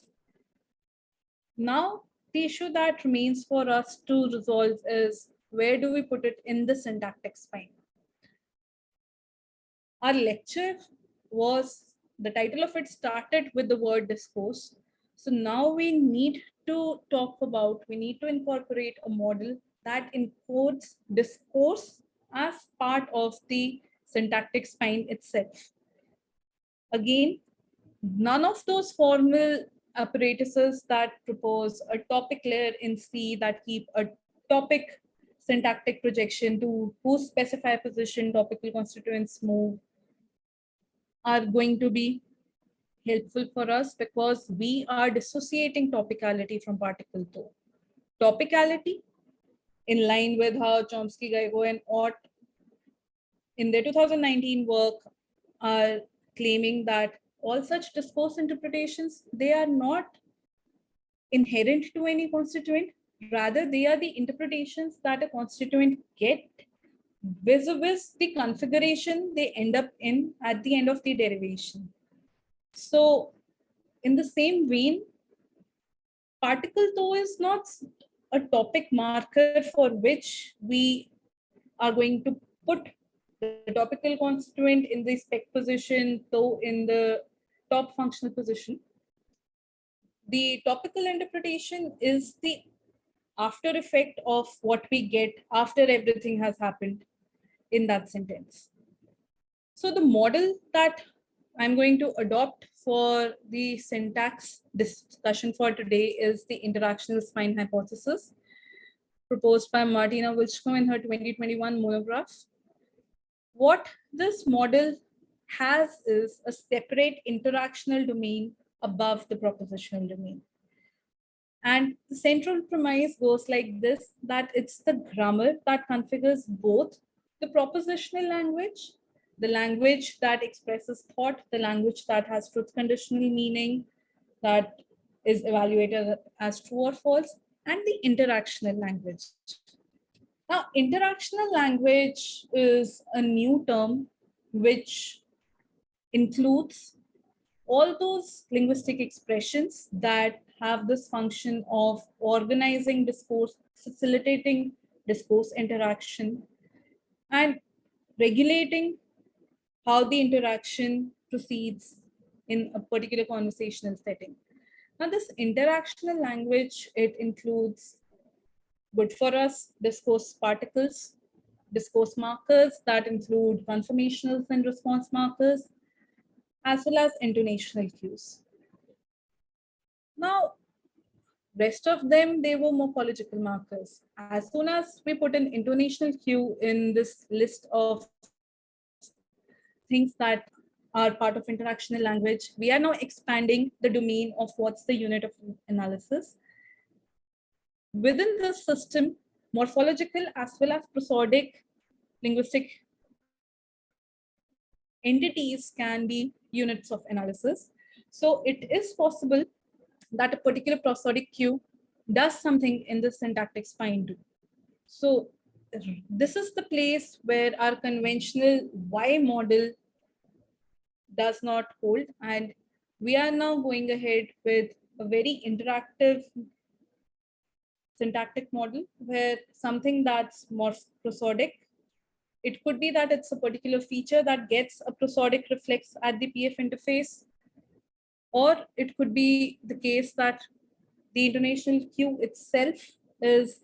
Now, the issue that remains for us to resolve is, where do we put it in the syntactic spine? Our lecture the title of it started with the word discourse. So now we need to incorporate a model that encodes discourse as part of the syntactic spine itself. Again, none of those formal apparatuses that propose a topic layer in C that keep a topic syntactic projection to whose specify position topical constituents move are going to be helpful for us, because we are dissociating topicality from particle tone. Topicality, in line with how Chomsky, Geigo, and Ott in their 2019 work are claiming that all such discourse interpretations, they are not inherent to any constituent. Rather, they are the interpretations that a constituent get vis-a-vis the configuration they end up in at the end of the derivation. So in the same vein, particle though is not a topic marker for which we are going to put the topical constituent in the spec position, though in the top functional position. The topical interpretation is the after effect of what we get after everything has happened in that sentence. So the model that I'm going to adopt for the syntax discussion for today is the interactional spine hypothesis proposed by Martina Wilczko in her 2021 monograph. What this model has is a separate interactional domain above the propositional domain. And the central premise goes like this, that it's the grammar that configures both the propositional language, the language that expresses thought, the language that has truth conditional meaning, that is evaluated as true or false, and the interactional language. Now, interactional language is a new term which includes all those linguistic expressions that have this function of organizing discourse, facilitating discourse interaction, and regulating how the interaction proceeds in a particular conversational setting. Now, this interactional language, it includes, good for us, discourse particles, discourse markers that include confirmationals and response markers, as well as intonational cues. Now, rest of them, they were morphological markers. As soon as we put an intonational cue in this list of things that are part of interactional language, we are now expanding the domain of what's the unit of analysis. Within the system, morphological as well as prosodic linguistic entities can be units of analysis. So it is possible that a particular prosodic cue does something in the syntactic spine too. So this is the place where our conventional Y model does not hold. And we are now going ahead with a very interactive syntactic model where something that's more prosodic, it could be that it's a particular feature that gets a prosodic reflex at the PF interface, or it could be the case that the intonational cue itself is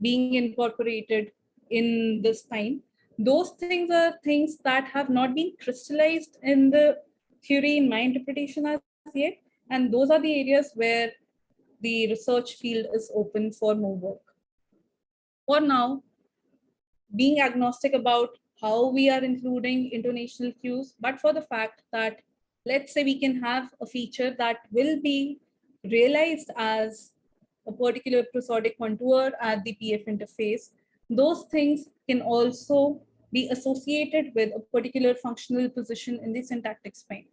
being incorporated in the spine. Those things are things that have not been crystallized in the theory in my interpretation as yet. And those are the areas where the research field is open for more work. For now, being agnostic about how we are including intonational cues, but for the fact that, let's say we can have a feature that will be realized as a particular prosodic contour at the PF interface, those things can also be associated with a particular functional position in the syntactic spine.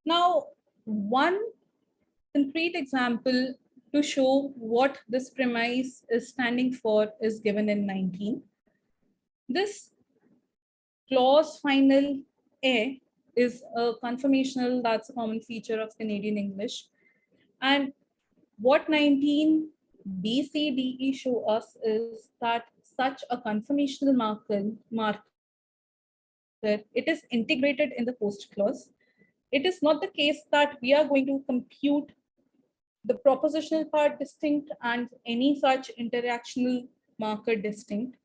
Now, one concrete example to show what this premise is standing for is given in 19. This clause final A is a conformational, that's a common feature of Canadian English. And what 19 B, C, D, E show us is that such a conformational marker, it is integrated in the post clause. It is not the case that we are going to compute the propositional part distinct and any such interactional marker distinct.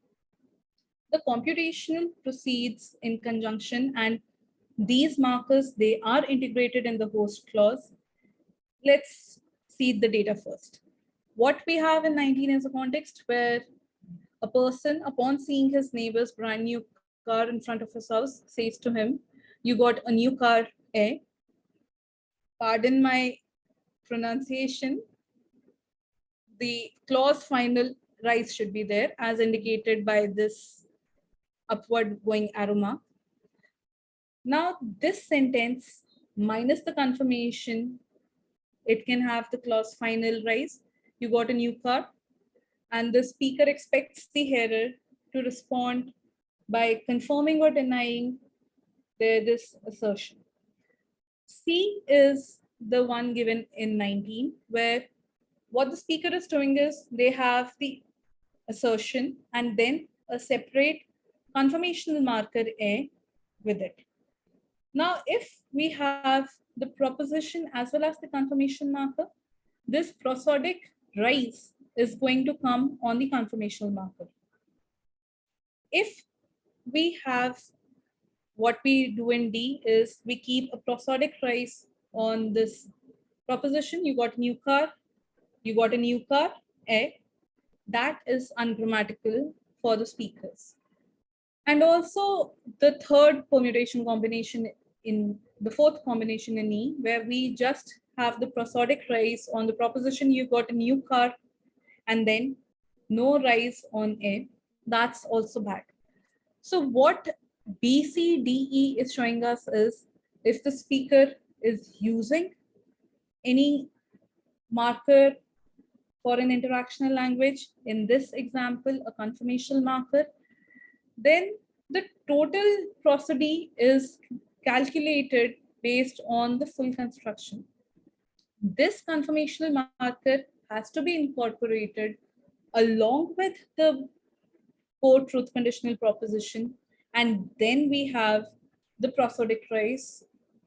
The computational proceeds in conjunction, and these markers, they are integrated in the host clause. Let's see the data first. What we have in 19 is a context where a person, upon seeing his neighbor's brand new car in front of his house, says to him, "You got a new car, eh?" Pardon my pronunciation. The clause final rise should be there as indicated by this upward going arrow mark. Now this sentence minus the confirmation, it can have the clause final rise. You got a new car, and the speaker expects the hearer to respond by confirming or denying this assertion. C is the one given in 19, where what the speaker is doing is they have the assertion and then a separate confirmational marker A with it. Now, if we have the proposition as well as the confirmation marker, this prosodic rise is going to come on the confirmational marker. If we have what we do in D is we keep a prosodic rise on this proposition, you got a new car, you got a new car, A, that is ungrammatical for the speakers. And also the third permutation combination in the fourth combination in E, where we just have the prosodic rise on the proposition, you got a new car, and then no rise on A, that's also bad. So what BCDE is showing us is if the speaker is using any marker for an interactional language, in this example, a conformational marker, then the total prosody is calculated based on the full construction. This conformational marker has to be incorporated along with the core truth conditional proposition. And then we have the prosodic rise,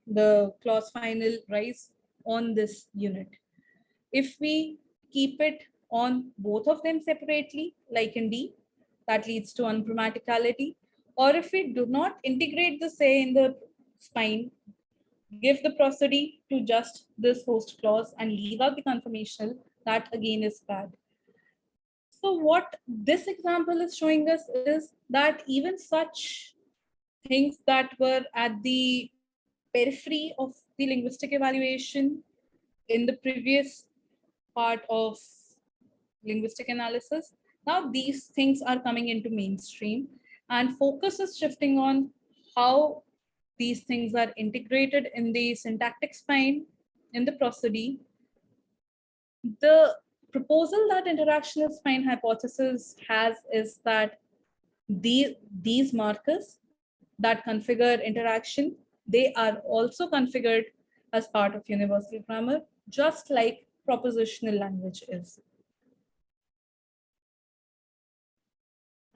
the clause final rise on this unit. If we keep it on both of them separately, like in D, that leads to ungrammaticality. Or if we do not integrate the say in the spine, give the prosody to just this host clause and leave out the conformational, that again is bad. So what this example is showing us is that even such things that were at the periphery of the linguistic evaluation in the previous part of linguistic analysis, now these things are coming into mainstream and focus is shifting on how these things are integrated in the syntactic spine, in the prosody. The proposal that interactional spine hypothesis has is that these markers that configure interaction, they are also configured as part of universal grammar, just like propositional language is.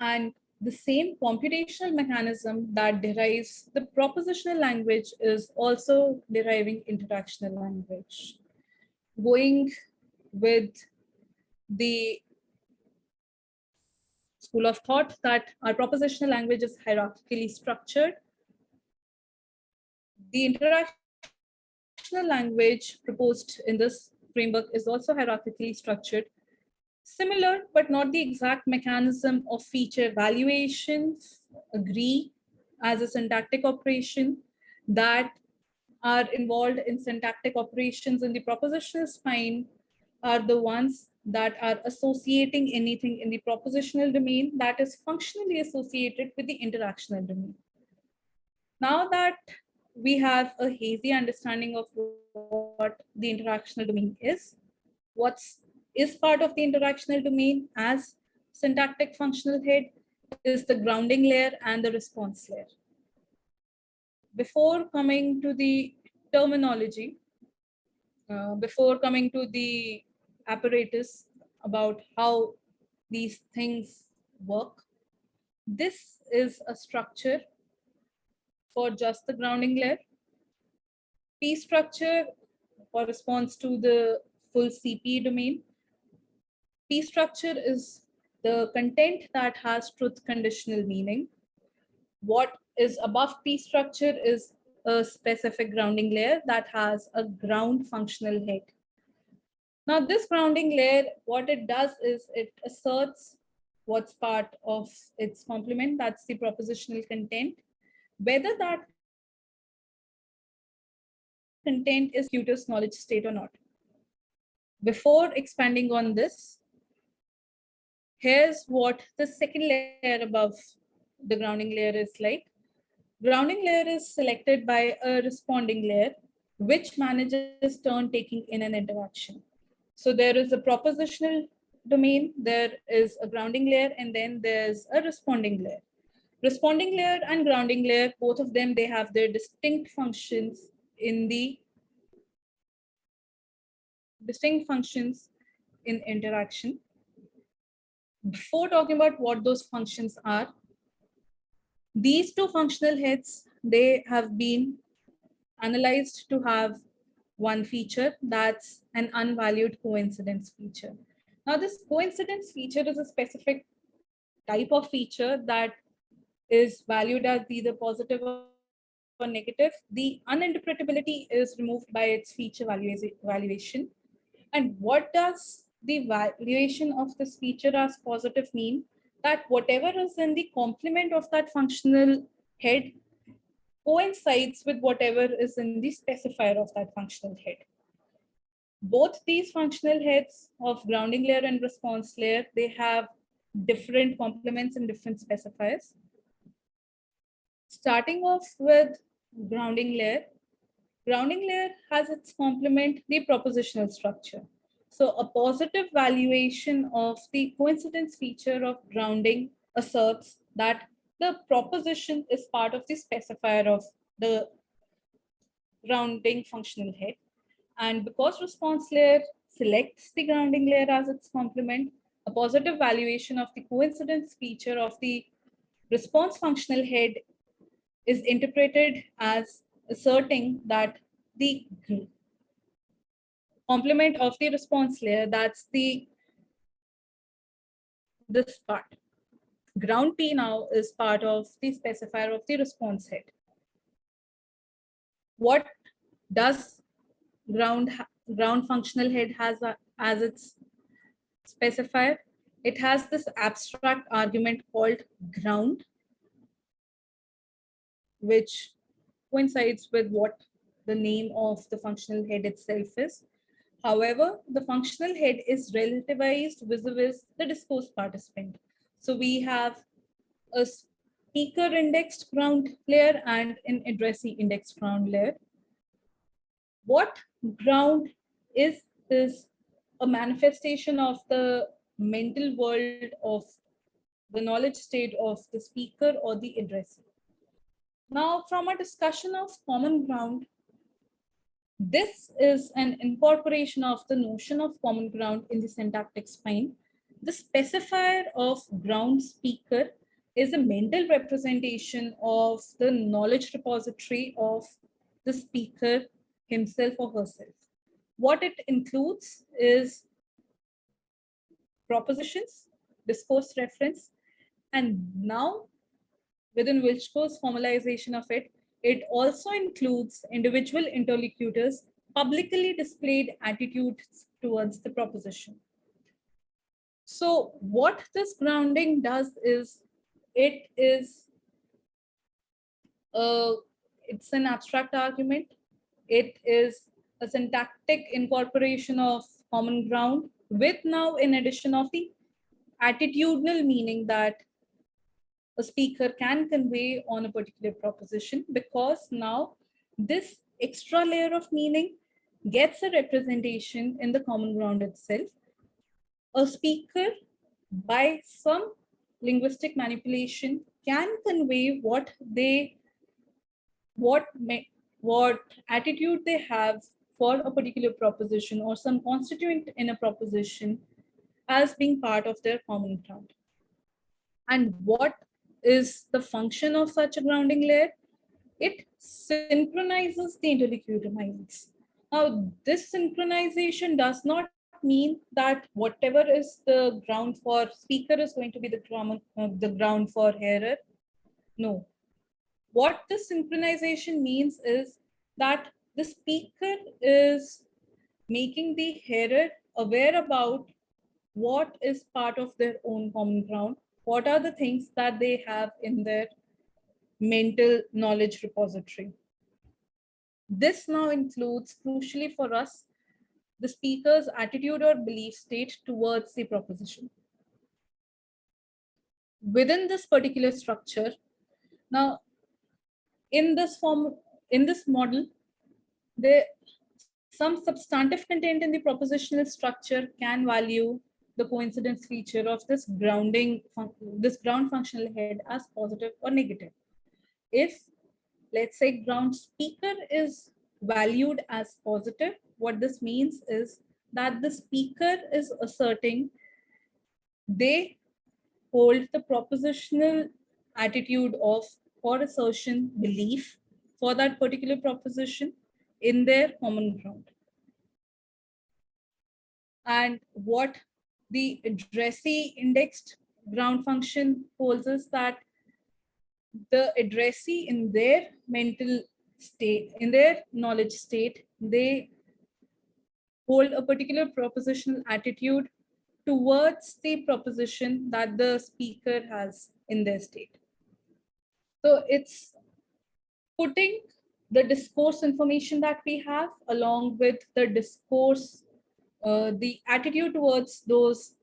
And the same computational mechanism that derives the propositional language is also deriving interactional language. Going with the school of thought that our propositional language is hierarchically structured, the interactional language proposed in this framework is also hierarchically structured. Similar, but not the exact mechanism of feature valuation, agree as a syntactic operation that are involved in syntactic operations in the propositional spine are the ones that are associating anything in the propositional domain that is functionally associated with the interactional domain. Now that we have a hazy understanding of what the interactional domain is part of the interactional domain as syntactic functional head is the grounding layer and the response layer. Before coming to the terminology, before coming to the apparatus about how these things work, this is a structure for just the grounding layer. P structure corresponds to the full CP domain. P structure is the content that has truth conditional meaning. What is above P structure is a specific grounding layer that has a ground functional head. Now this grounding layer, what it does is it asserts what's part of its complement, that's the propositional content, whether that content is executor's knowledge state or not. Before expanding on this, here's what the second layer above the grounding layer is like. Grounding layer is selected by a responding layer, which manages turn taking in an interaction. So there is a propositional domain, there is a grounding layer, and then there's a responding layer. Responding layer and grounding layer, both of them, they have their distinct functions in interaction. Before talking about what those functions are, these two functional heads, they have been analyzed to have one feature, that's an unvalued coincidence feature. Now this coincidence feature is a specific type of feature that is valued as either positive or negative. The uninterpretability is removed by its feature valuation. And what does the valuation of this feature as positive mean? That whatever is in the complement of that functional head coincides with whatever is in the specifier of that functional head. Both these functional heads of grounding layer and response layer, they have different complements and different specifiers. Starting off with grounding layer has its complement, the propositional structure. So a positive valuation of the coincidence feature of grounding asserts that the proposition is part of the specifier of the grounding functional head. And because response layer selects the grounding layer as its complement, a positive valuation of the coincidence feature of the response functional head is interpreted as asserting that the complement of the response layer, that's this part. Ground P now is part of the specifier of the response head. What does ground functional head has as its specifier? It has this abstract argument called ground, which coincides with what the name of the functional head itself is. However, the functional head is relativized vis-a-vis the discourse participant. So we have a speaker indexed ground layer and an addressee indexed ground layer. What ground is a manifestation of the mental world of the knowledge state of the speaker or the addressee. Now, from a discussion of common ground, this is an incorporation of the notion of common ground in the syntactic spine. The specifier of ground speaker is a mental representation of the knowledge repository of the speaker himself or herself. What it includes is propositions, discourse reference, and now within Wilczko's formalization of it, it also includes individual interlocutors' publicly displayed attitudes towards the proposition. So what this grounding does is, it's an abstract argument. It is a syntactic incorporation of common ground with now in addition of the attitudinal meaning that a speaker can convey on a particular proposition, because now this extra layer of meaning gets a representation in the common ground itself. A speaker, by some linguistic manipulation, can convey what attitude they have for a particular proposition or some constituent in a proposition as being part of their common ground. And what is the function of such a grounding layer? It synchronizes the interlocutor minds. Now, this synchronization does not mean that whatever is the ground for speaker is going to be the ground for hearer. No. What this synchronization means is that the speaker is making the hearer aware about what is part of their own common ground, what are the things that they have in their mental knowledge repository. This now includes, crucially for us, the speaker's attitude or belief state towards the proposition. Within this particular structure, now in this model, some substantive content in the propositional structure can value the coincidence feature of this ground functional head as positive or negative. If, let's say, ground speaker is valued as positive, what this means is that the speaker is asserting they hold the propositional attitude of or assertion belief for that particular proposition in their common ground. And what the addressee indexed ground function holds is that the addressee in their mental state, in their knowledge state, they hold a particular propositional attitude towards the proposition that the speaker has in their state. So it's putting the discourse information that we have along with the discourse, the attitude towards those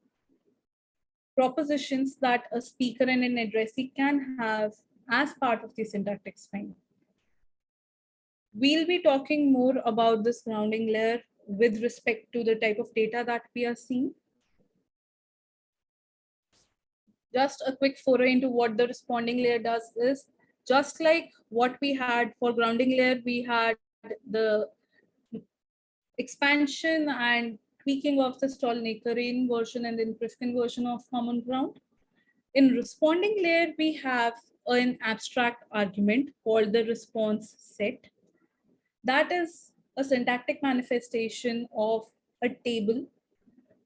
propositions that a speaker and an addressee can have as part of the syntactic spine. We'll be talking more about this grounding layer with respect to the type of data that we are seeing. Just a quick foray into what the responding layer does is, just like what we had for grounding layer, we had the expansion and tweaking of the Stolnekerian version and then Priskin version of common ground. In responding layer, we have an abstract argument called the response set. That is a syntactic manifestation of a table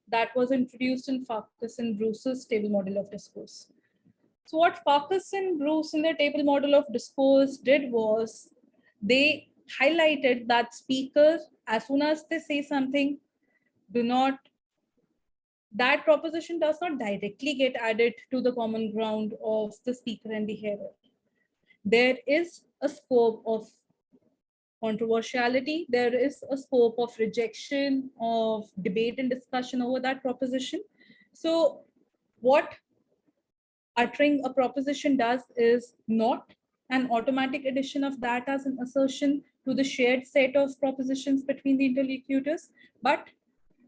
that was introduced in Farkas and Bruce's table model of discourse. So what Farkas and Bruce in their table model of discourse did was they highlighted that speakers, as soon as they say something, that proposition does not directly get added to the common ground of the speaker and the hearer. There is a scope of controversiality, there is a scope of rejection, of debate and discussion over that proposition. So what uttering a proposition does is not an automatic addition of that as an assertion to the shared set of propositions between the interlocutors, but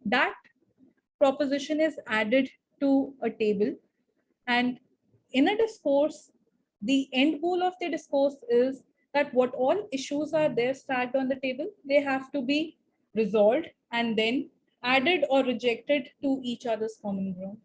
that proposition is added to a table. And in a discourse, the end goal of the discourse is that what all issues are there stacked on the table, they have to be resolved and then added or rejected to each other's common ground.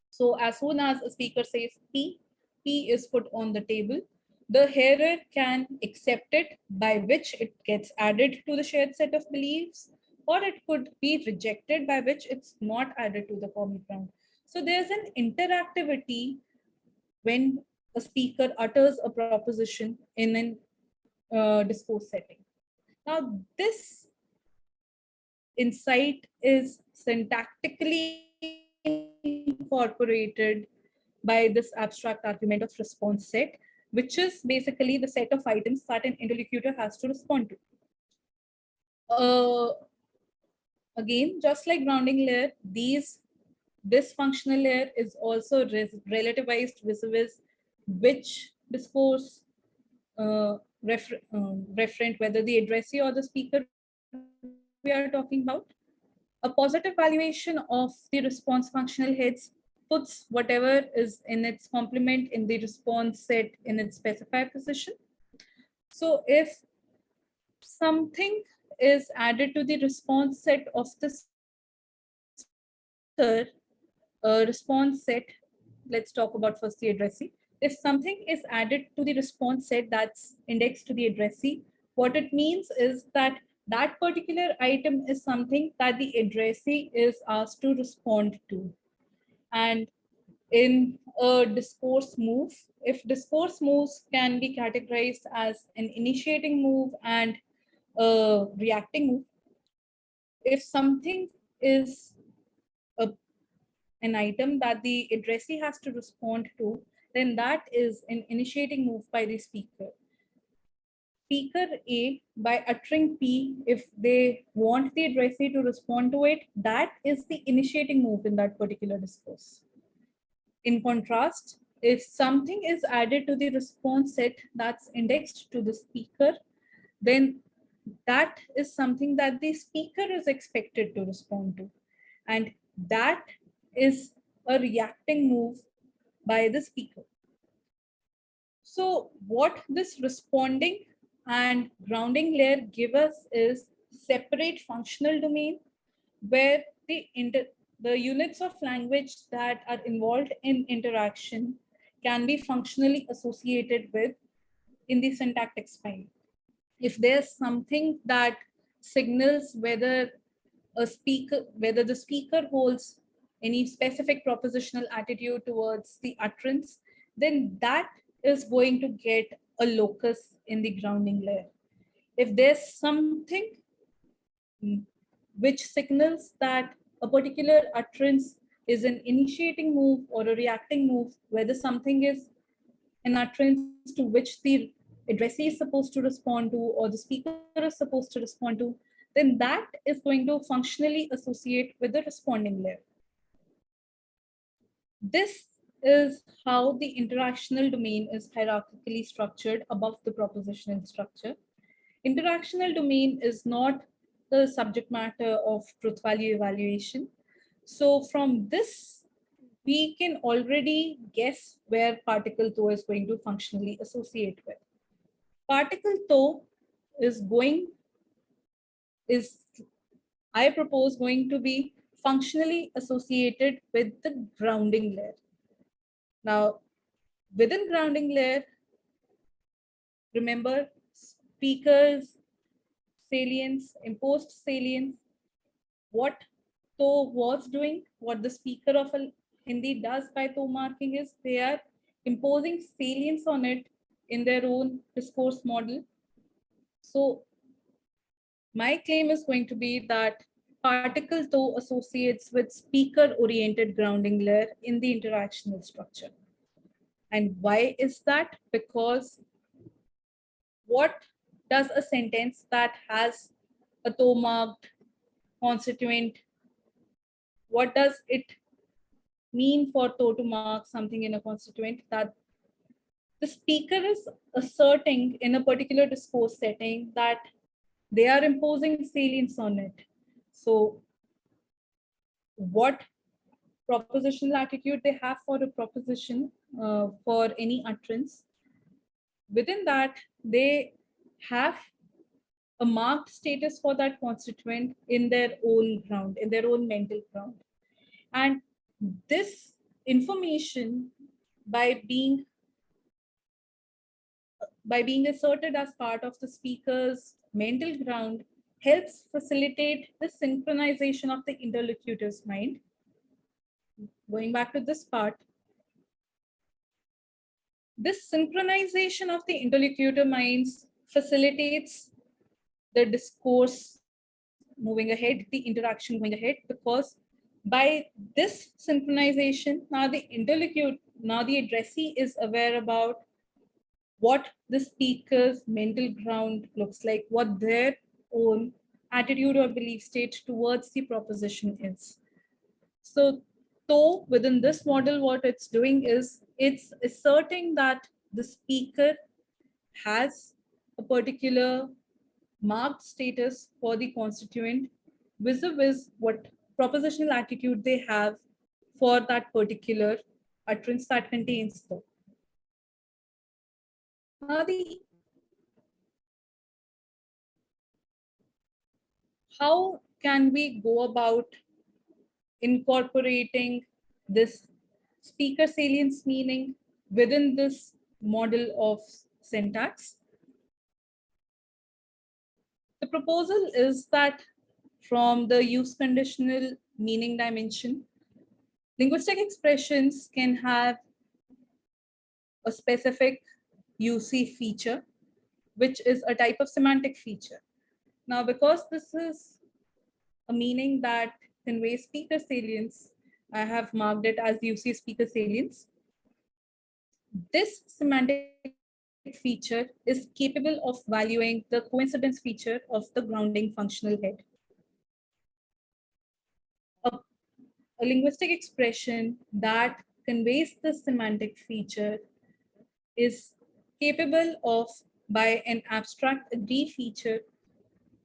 So as soon as a speaker says P is put on the table, the hearer can accept it, by which it gets added to the shared set of beliefs, or it could be rejected, by which it's not added to the common ground. So there's an interactivity when a speaker utters a proposition in an discourse setting. Now, this insight is syntactically incorporated by this abstract argument of response set, which is basically the set of items that an interlocutor has to respond to. Again, just like grounding layer, this functional layer is also relativized vis-a-vis which discourse referent, whether the addressee or the speaker we are talking about. A positive valuation of the response functional heads puts whatever is in its complement in the response set in its specified position. So if something is added to the response set of the speaker, response set, let's talk about first the addressee. If something is added to the response set that's indexed to the addressee, what it means is that that particular item is something that the addressee is asked to respond to. And in a discourse move, if discourse moves can be categorized as an initiating move and a reacting move, if something is an item that the addressee has to respond to, then that is an initiating move by the speaker. Speaker A, by uttering P, if they want the addressee to respond to it, that is the initiating move in that particular discourse. In contrast, if something is added to the response set that's indexed to the speaker, then that is something that the speaker is expected to respond to. And that is a reacting move by the speaker. So what this responding and grounding layer give us is separate functional domain where the units of language that are involved in interaction can be functionally associated with in the syntactic spine. If there's something that signals whether the speaker holds any specific propositional attitude towards the utterance, then that is going to get a locus in the grounding layer. If there's something which signals that a particular utterance is an initiating move or a reacting move, whether something is an utterance to which the addressee is supposed to respond to or the speaker is supposed to respond to, then that is going to functionally associate with the responding layer. This is how the interactional domain is hierarchically structured above the propositional structure. Interactional domain is not the subject matter of truth value evaluation. So from this, we can already guess where particle tau is going to functionally associate with. Particle tau is I propose going to be functionally associated with the grounding layer. Now, within grounding layer, remember speakers, salience, imposed salience, what tau was doing, what the speaker of a Hindi does by tau marking is they are imposing salience on it in their own discourse model. So my claim is going to be that particle tau associates with speaker-oriented grounding layer in the interactional structure. And why is that? Because what does a sentence that has a tau marked constituent, what does it mean for tau to mark something in a constituent? That the speaker is asserting in a particular discourse setting that they are imposing salience on it. So what propositional attitude they have for a proposition, for any utterance, within that they have a marked status for that constituent in their own ground, in their own mental ground. And this information, by being asserted as part of the speaker's mental ground, helps facilitate the synchronization of the interlocutor's mind. Going back to this part, this synchronization of the interlocutor minds facilitates the discourse moving ahead, the interaction going ahead, because by this synchronization, now the addressee is aware about what the speaker's mental ground looks like, what their own attitude or belief state towards the proposition is. So, though within this model, what it's doing is it's asserting that the speaker has a particular marked status for the constituent vis-a-vis what propositional attitude they have for that particular utterance that contains though. Now, how can we go about incorporating this speaker salience meaning within this model of syntax? The proposal is that from the use conditional meaning dimension, linguistic expressions can have a specific UC feature, which is a type of semantic feature. Now, because this is a meaning that conveys speaker salience, I have marked it as UC speaker salience. This semantic feature is capable of valuing the coincidence feature of the grounding functional head. A linguistic expression that conveys the semantic feature is capable of, by an abstract agree feature,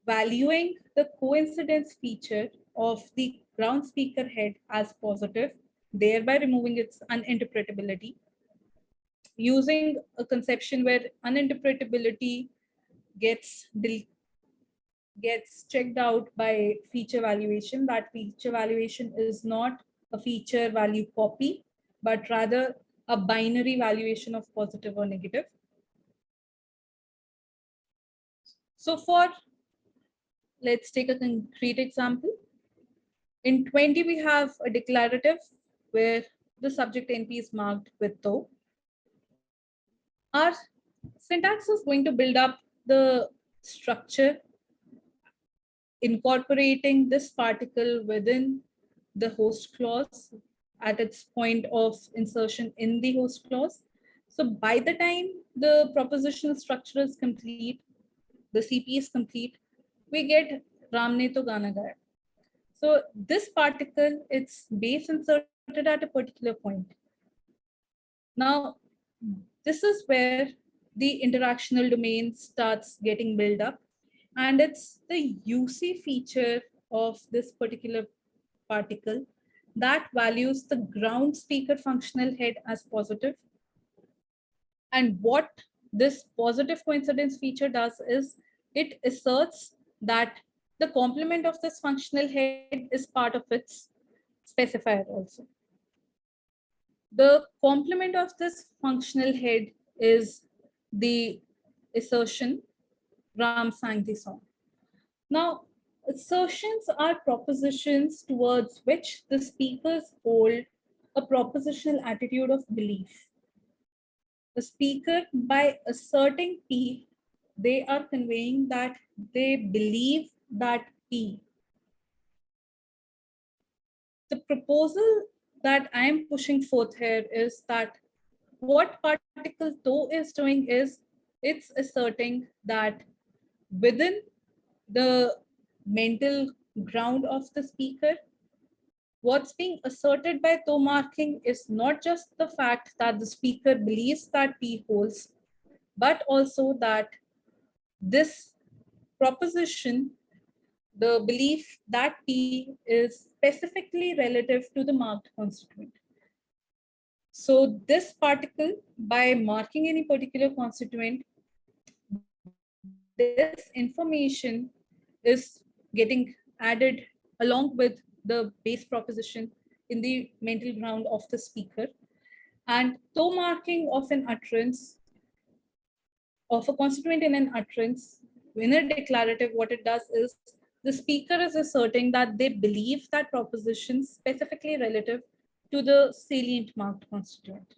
valuing the coincidence feature of the ground speaker head as positive, thereby removing its uninterpretability, using a conception where uninterpretability gets checked out by feature valuation. That feature valuation is not a feature value copy, but rather a binary valuation of positive or negative. So let's take a concrete example. In 20, we have a declarative where the subject NP is marked with though. Our syntax is going to build up the structure, incorporating this particle within the host clause at its point of insertion in the host clause. So by the time the propositional structure is complete, the CP is complete, we get Ramne to Gana Gaya. So this particle, it's base inserted at a particular point. Now, this is where the interactional domain starts getting built up. And it's the UC feature of this particular particle that values the ground speaker functional head as positive. And what this positive coincidence feature does is it asserts that the complement of this functional head is part of its specifier also. The complement of this functional head is the assertion Ram sang the song. Now, assertions are propositions towards which the speakers hold a propositional attitude of belief. The speaker, by asserting P, they are conveying that they believe that P. The proposal that I am pushing forth here is that what particle tau is doing is it's asserting that within the mental ground of the speaker, what's being asserted by toe marking is not just the fact that the speaker believes that P holds, but also that this proposition, the belief that P is specifically relative to the marked constituent. So this particle, by marking any particular constituent, this information is getting added along with the base proposition in the mental ground of the speaker. And toe marking of an utterance, of a constituent in an utterance, in a declarative, what it does is the speaker is asserting that they believe that proposition specifically relative to the salient marked constituent.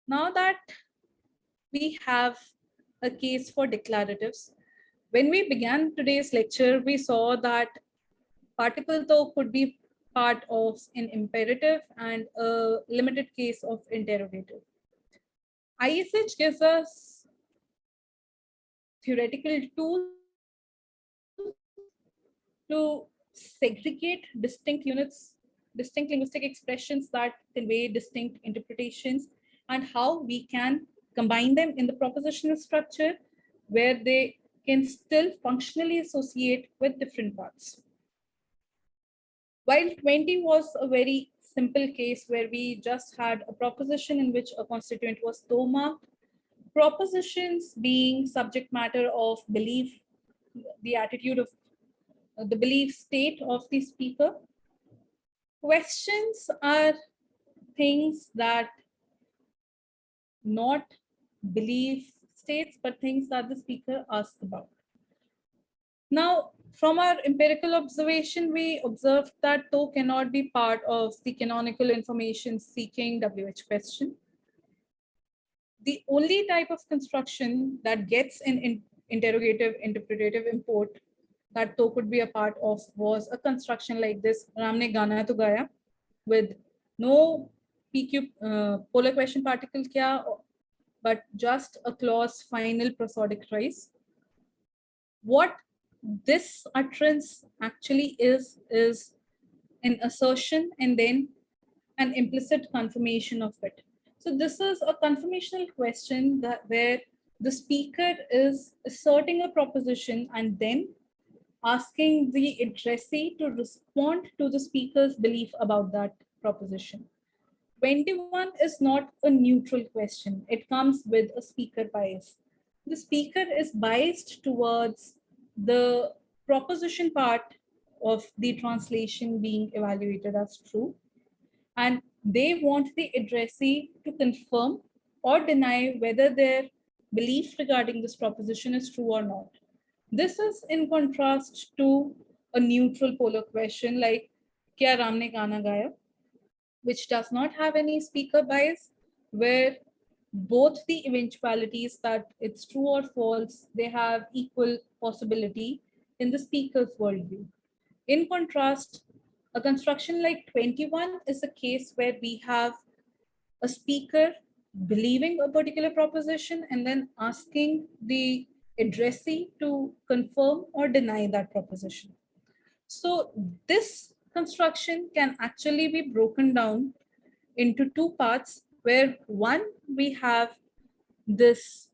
Now that we have a case for declaratives, when we began today's lecture, we saw that particle though could be part of an imperative and a limited case of interrogative. ISH gives us theoretical tools to segregate distinct units, distinct linguistic expressions that convey distinct interpretations, and how we can combine them in the propositional structure where they can still functionally associate with different parts. While 20 was a very simple case where we just had a proposition in which a constituent was toe marked, propositions being subject matter of belief, the attitude of the belief state of the speaker. Questions are things that not belief states, but things that the speaker asks about. Now, from our empirical observation, we observed that though cannot be part of the canonical information seeking WH question. The only type of construction that gets an interrogative interpretative import that though could be a part of was a construction like this, Ram ne gana to gaya, with no PQ polar question particle kya, but just a clause final prosodic rise. What this utterance actually is an assertion and then an implicit confirmation of it. So this is a confirmational question that where the speaker is asserting a proposition and then asking the addressee to respond to the speaker's belief about that proposition. 21 is not a neutral question. It comes with a speaker bias. The speaker is biased towards the proposition part of the translation being evaluated as true. And they want the addressee to confirm or deny whether their belief regarding this proposition is true or not. This is in contrast to a neutral polar question like Kya Ram ne gana gaya, which does not have any speaker bias, where both the eventualities that it's true or false, they have equal possibility in the speaker's worldview. In contrast, a construction like 21 is a case where we have a speaker believing a particular proposition and then asking the addressee to confirm or deny that proposition. So this construction can actually be broken down into two parts, where one, we have this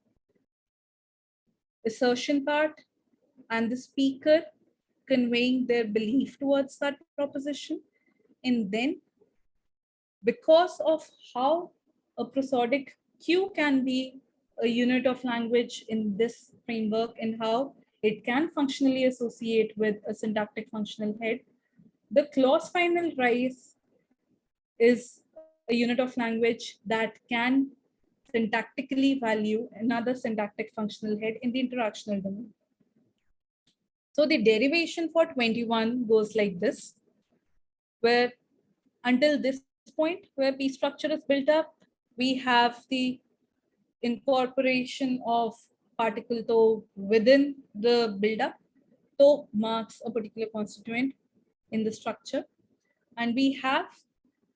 assertion part and the speaker conveying their belief towards that proposition. And then, because of how a prosodic cue can be a unit of language in this framework and how it can functionally associate with a syntactic functional head, the clause final rise is a unit of language that can syntactically value another syntactic functional head in the interactional domain. So the derivation for 21 goes like this, where until this point where P structure is built up, we have the incorporation of particle to within the buildup. To marks a particular constituent in the structure. And we have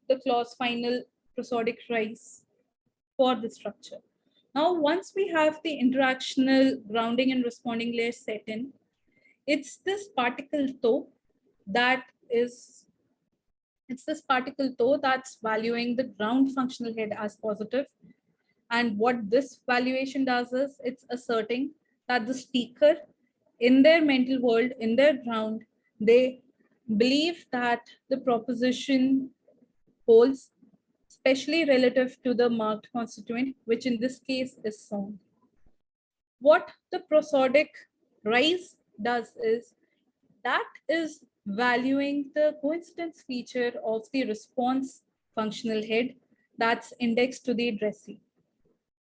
the clause final prosodic rise for the structure. Now, once we have the interactional grounding and responding layers set in, it's this particle to that is it's this particle to that's valuing the ground functional head as positive. And what this valuation does is it's asserting that the speaker in their mental world, in their ground, they believe that the proposition holds, especially relative to the marked constituent, which in this case is sound. What the prosodic rise does is that is valuing the coincidence feature of the response functional head that's indexed to the addressee.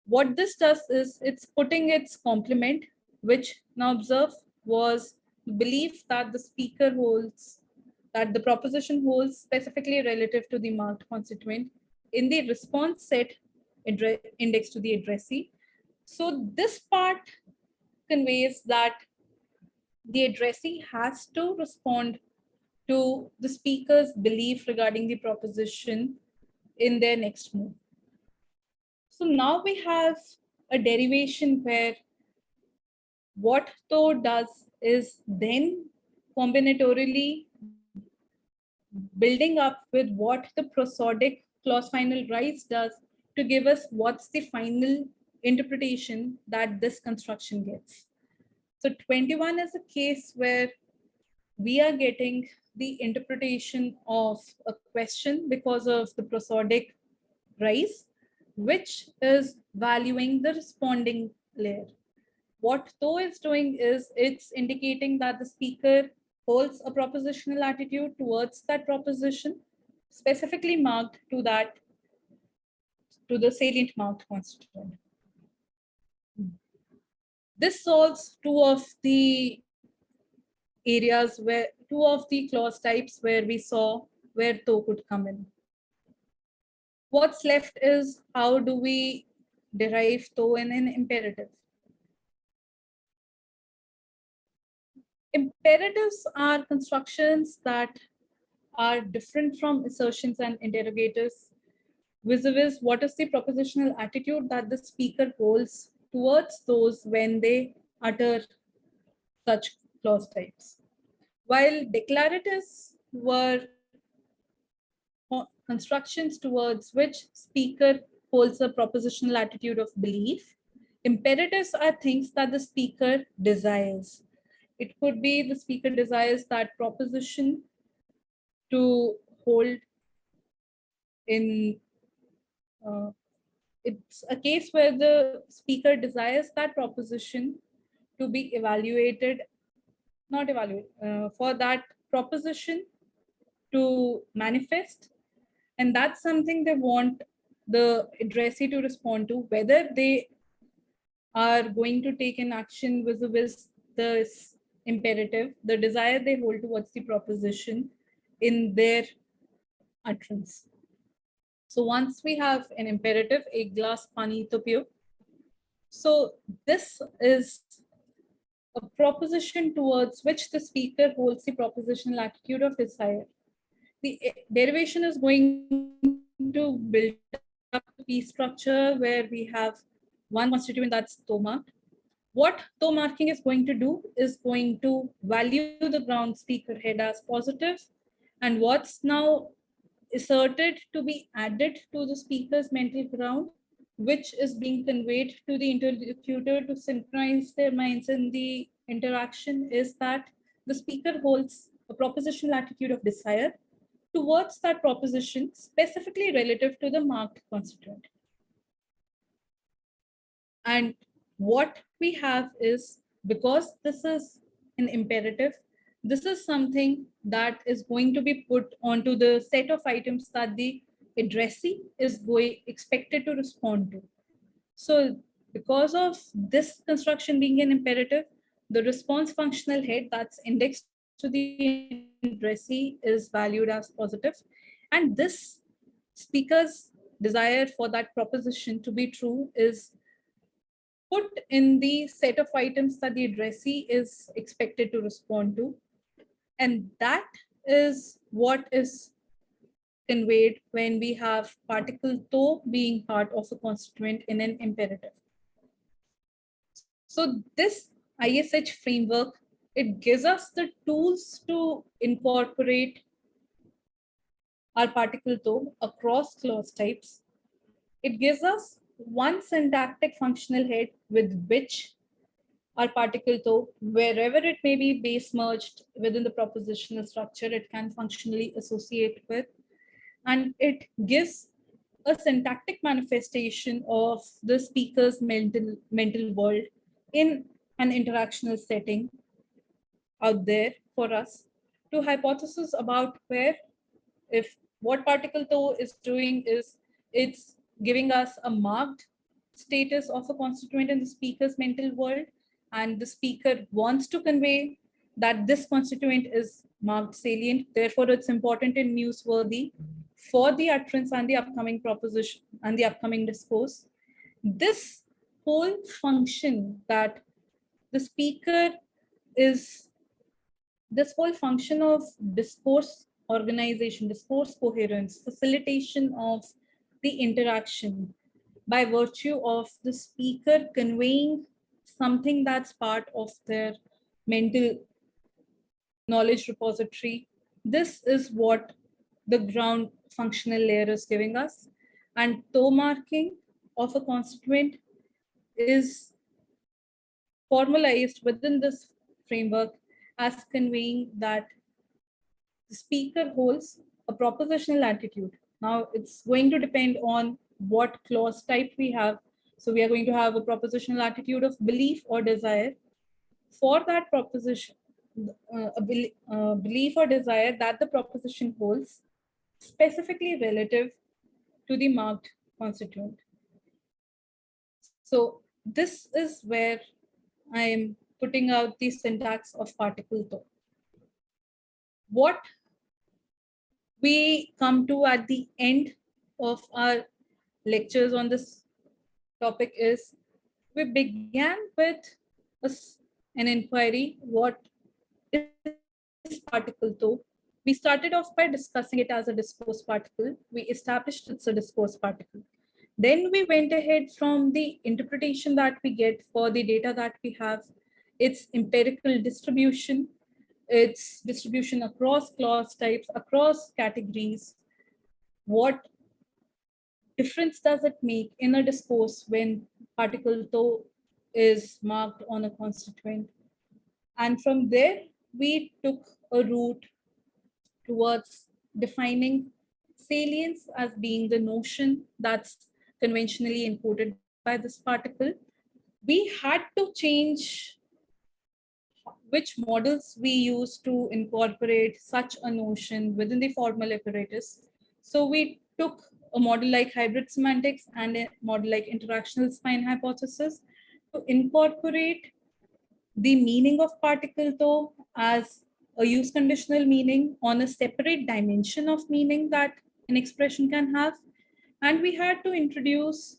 What this does is it's putting its complement, which now observe was the belief that the speaker holds, that the proposition holds specifically relative to the marked constituent in the response set indexed to the addressee. So this part conveys that the addressee has to respond to the speaker's belief regarding the proposition in their next move. So now we have a derivation where what to does is then combinatorially building up with what the prosodic clause final rise does to give us what's the final interpretation that this construction gets. So 21 is a case where we are getting the interpretation of a question because of the prosodic rise, which is valuing the responding layer. What to is doing is it's indicating that the speaker holds a propositional attitude towards that proposition, specifically marked to the salient marked constituent. This solves two of the clause types where we saw where to could come in. What's left is how do we derive to in an imperative? Imperatives are constructions that are different from assertions and interrogators, vis-a-vis what is the propositional attitude that the speaker holds towards those when they utter such clause types. While declaratives were constructions towards which speaker holds a propositional attitude of belief, imperatives are things that the speaker desires. It could be the speaker desires that proposition to hold in, it's a case where the speaker desires that proposition to be evaluated, not evaluate, for that proposition to manifest. And that's something they want the addressee to respond to, whether they are going to take an action vis-a-vis this imperative, the desire they hold towards the proposition in their utterance. So once we have an imperative, ek glass pani to piyo. So this is a proposition towards which the speaker holds the propositional attitude of desire. The derivation is going to build up a P structure where we have one constituent that's to marked. What to marking is going to do is going to value the ground speaker head as positive, and what's now asserted to be added to the speaker's mental ground which is being conveyed to the interlocutor to synchronize their minds in the interaction, is that the speaker holds a propositional attitude of desire towards that proposition, specifically relative to the marked constituent. And what we have is, because this is an imperative, this is something that is going to be put onto the set of items that the addressee is expected to respond to. So because of this construction being an imperative, the response functional head that's indexed to the addressee is valued as positive. And this speaker's desire for that proposition to be true is put in the set of items that the addressee is expected to respond to. And that is what is conveyed when we have particle though being part of a constituent in an imperative. So this ISH framework, it gives us the tools to incorporate our particle though across clause types. It gives us one syntactic functional head with which our particle though, wherever it may be base merged within the propositional structure, it can functionally associate with. And it gives a syntactic manifestation of the speaker's mental world in an interactional setting out there for us to hypothesis about where, if what particle though is doing is it's giving us a marked status of a constituent in the speaker's mental world, and the speaker wants to convey that this constituent is marked salient, therefore it's important and newsworthy for the utterance and the upcoming proposition and the upcoming discourse. This whole function that the speaker is, this whole function of discourse organization, discourse coherence, facilitation of the interaction by virtue of the speaker conveying something that's part of their mental knowledge repository. This is what the ground functional layer is giving us. And toe marking of a constituent is formalized within this framework as conveying that the speaker holds a propositional attitude. Now it's going to depend on what clause type we have. So we are going to have a propositional attitude of belief or desire. For that proposition, belief or desire that the proposition holds, specifically relative to the marked constituent. So this is where I am putting out the syntax of particle though. What we come to at the end of our lectures on this topic is, we began with an inquiry, what is particle though? We started off by discussing it as a discourse particle. We established it's a discourse particle. Then we went ahead from the interpretation that we get for the data that we have, its empirical distribution, its distribution across clause types, across categories. What difference does it make in a discourse when particle though is marked on a constituent? And from there, we took a route towards defining salience as being the notion that's conventionally encoded by this particle. We had to change which models we use to incorporate such a notion within the formal apparatus. So we took a model like hybrid semantics and a model like interactional spine hypothesis to incorporate the meaning of particle though as a use conditional meaning on a separate dimension of meaning that an expression can have. And we had to introduce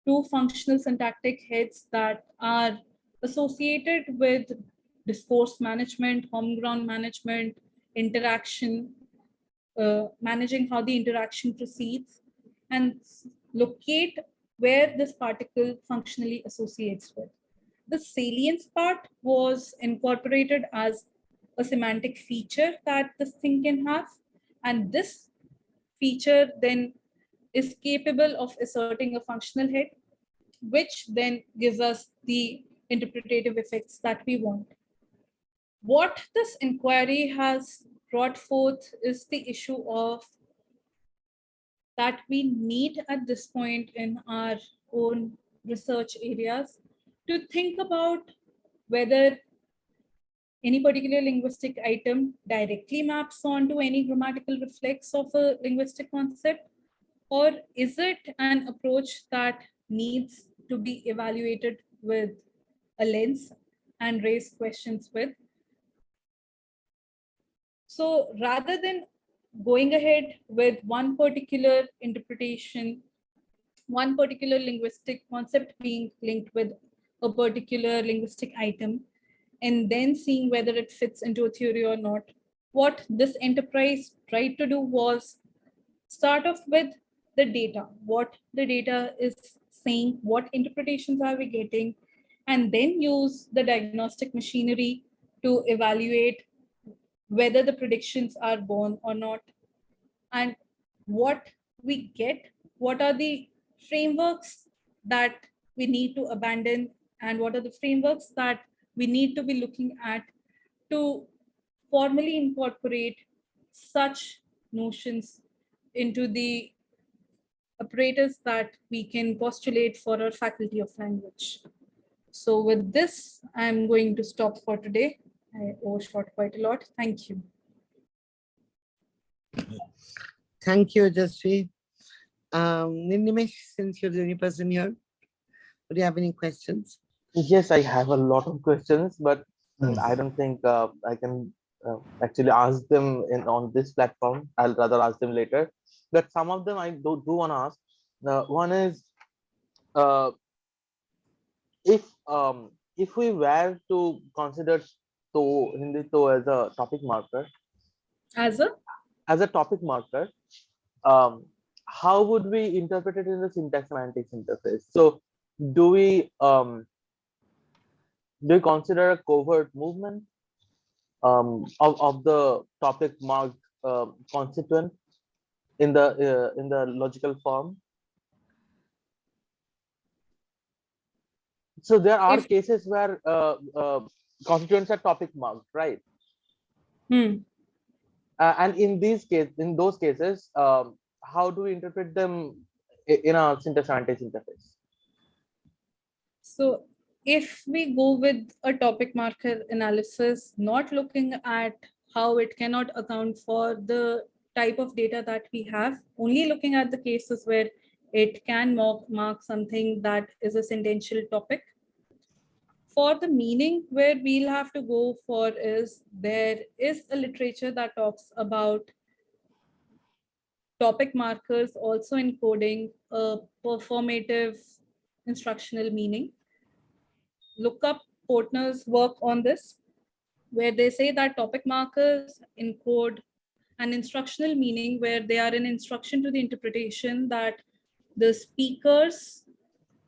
two functional syntactic heads that are associated with discourse management, home ground management, interaction, managing how the interaction proceeds, and locate where this particle functionally associates with. The salience part was incorporated as a semantic feature that this thing can have. And this feature then is capable of asserting a functional head, which then gives us the interpretative effects that we want. What this inquiry has brought forth is the issue of that we need at this point in our own research areas to think about whether any particular linguistic item directly maps onto any grammatical reflex of a linguistic concept, or is it an approach that needs to be evaluated with a lens and raise questions with? So rather than going ahead with one particular interpretation, one particular linguistic concept being linked with a particular linguistic item, and then seeing whether it fits into a theory or not, what this enterprise tried to do was start off with the data, what the data is saying, what interpretations are we getting, and then use the diagnostic machinery to evaluate whether the predictions are born or not, and what we get, what are the frameworks that we need to abandon, and what are the frameworks that we need to be looking at to formally incorporate such notions into the apparatus that we can postulate for our faculty of language. So with this, I'm going to stop for today. I overshot quite a lot. Thank you. Thank you, Ojaswee. Nimesh, since you're the only person here, do you have any questions? Yes, I have a lot of questions, but I don't think I can actually ask them on this platform. I'll rather ask them later. But some of them I do want to ask. One is uh, if we were to consider Hindi to as a topic marker, As a topic marker, um, how would we interpret it in the syntax semantics interface? So do we consider a covert movement of the topic marked constituent in the logical form? So there are cases where constituents are topic marked, right? And in those cases, how do we interpret them in a syntax semantics interface? So if we go with a topic marker analysis, not looking at how it cannot account for the type of data that we have, only looking at the cases where it can mark something that is a sentential topic. For the meaning, where we'll have to go for is there is a literature that talks about topic markers also encoding a performative instructional meaning. Look up Portner's work on this, where they say that topic markers encode an instructional meaning where they are an instruction to the interpretation that the speaker's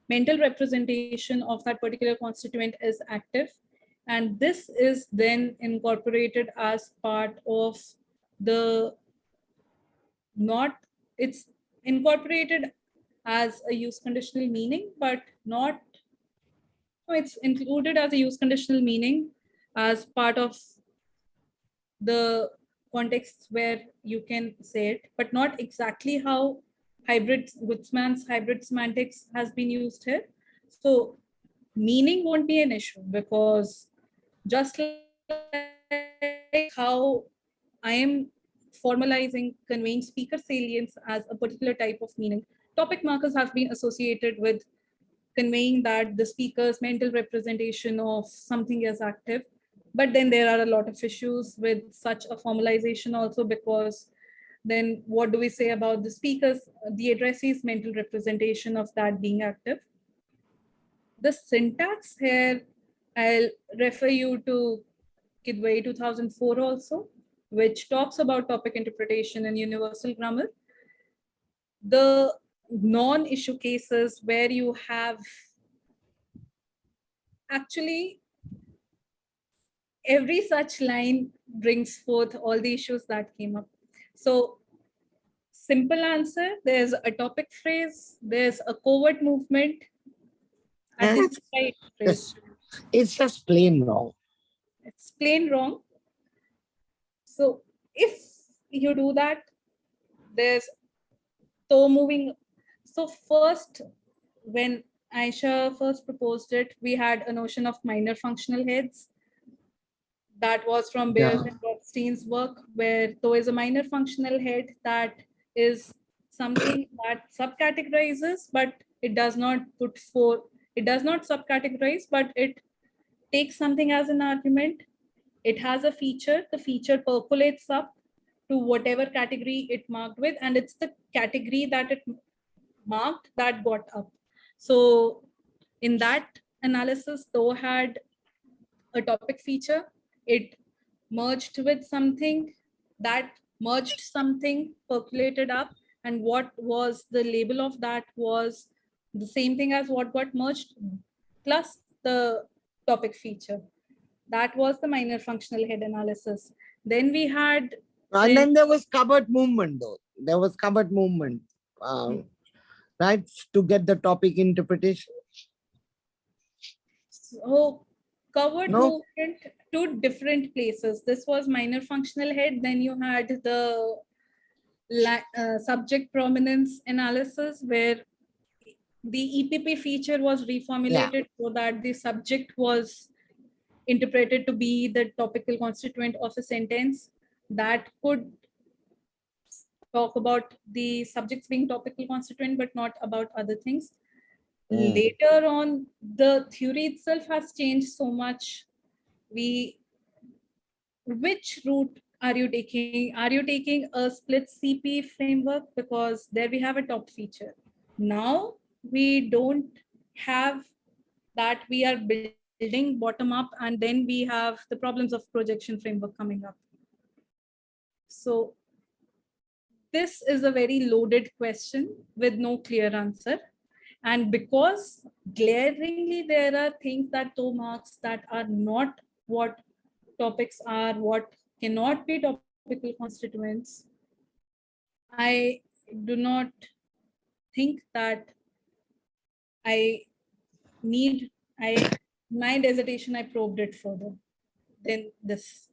mental representation of that particular constituent is active. And this is then incorporated as part of the it's incorporated as a use conditional meaning, but not, no, it's included as a use conditional meaning as part of the context where you can say it, but not exactly how Gutzman's hybrid semantics has been used here. So meaning won't be an issue, because just like how I am formalizing conveying speaker salience as a particular type of meaning, topic markers have been associated with conveying that the speaker's mental representation of something is active. But then there are a lot of issues with such a formalization also, because then what do we say about the speaker's, the addressee's mental representation of that being active? The syntax here, I'll refer you to Kidway 2004 also, which talks about topic interpretation and universal grammar. The non-issue cases where you have actually every such line brings forth all the issues that came up. So simple answer. There's a topic phrase. There's a covert movement. And this is right phrase. It's just plain wrong. It's plain wrong. So if you do that, there's toe moving. So first, when Aisha first proposed it, we had a notion of minor functional heads. That was from Beers and Rothstein's work, where toe is a minor functional head that is something that subcategorizes, but it does not subcategorize, but it takes something as an argument. It has a feature, the feature percolates up to whatever category it marked with, and it's the category that it marked that got up. So in that analysis, toe had a topic feature. It merged with something, that merged something, percolated up, and what was the label of that was the same thing as what got merged, plus the topic feature. That was the minor functional head analysis. Then we had... And then there was covert movement, though. There was covert movement, right, to get the topic interpretation. So covert movement, two different places. This was minor functional head. Then you had the subject prominence analysis, where the EPP feature was reformulated so that the subject was interpreted to be the topical constituent of a sentence that could talk about the subjects being topical constituent, but not about other things. Later on, the theory itself has changed so much. Which route are you taking? Are you taking a split CP framework? Because there we have a top feature. Now we don't have that. We are building bottom up, and then we have the problems of projection framework coming up. So this is a very loaded question with no clear answer. And because glaringly there are things that toe marks that are not what topics are, what cannot be topical constituents, I do not think that my dissertation, I probed it further than this.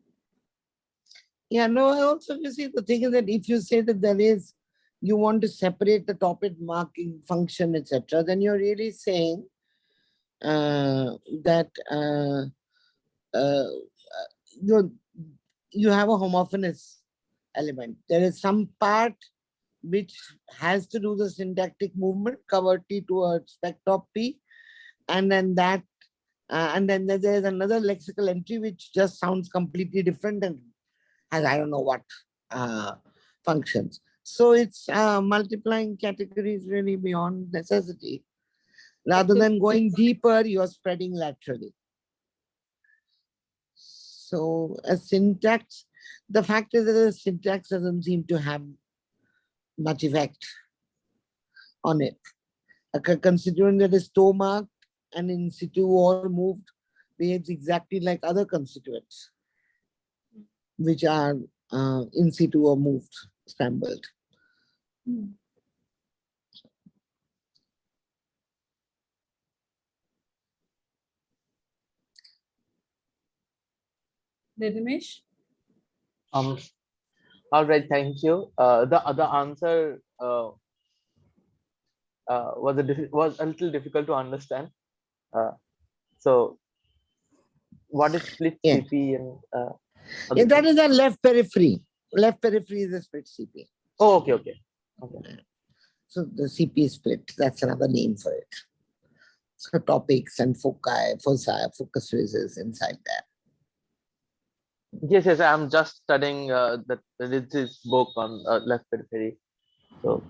Yeah, no, I also, you see, the thing is that if you say that you want to separate the topic marking function, etc., then you're really saying that you have a homophonous element. There is some part which has to do the syntactic movement, cover T towards spec top P, and then that, and then there's another lexical entry which just sounds completely different and has I don't know what functions. So it's multiplying categories really beyond necessity. Rather than going deeper, you're spreading laterally. So a syntax, the fact is that the syntax doesn't seem to have much effect on it. A constituent that is toe marked and in situ or moved behaves exactly like other constituents, which are in situ or moved, scrambled. Nidhimesh? All right, thank you. The other answer was a little difficult to understand. So, what is split CP and? That is a left periphery. Left periphery is a split CP. Oh, okay. So the CP is split. That's another name for it. So topics and foci, focus phrases inside there. Yes, I'm just studying this book on left periphery. So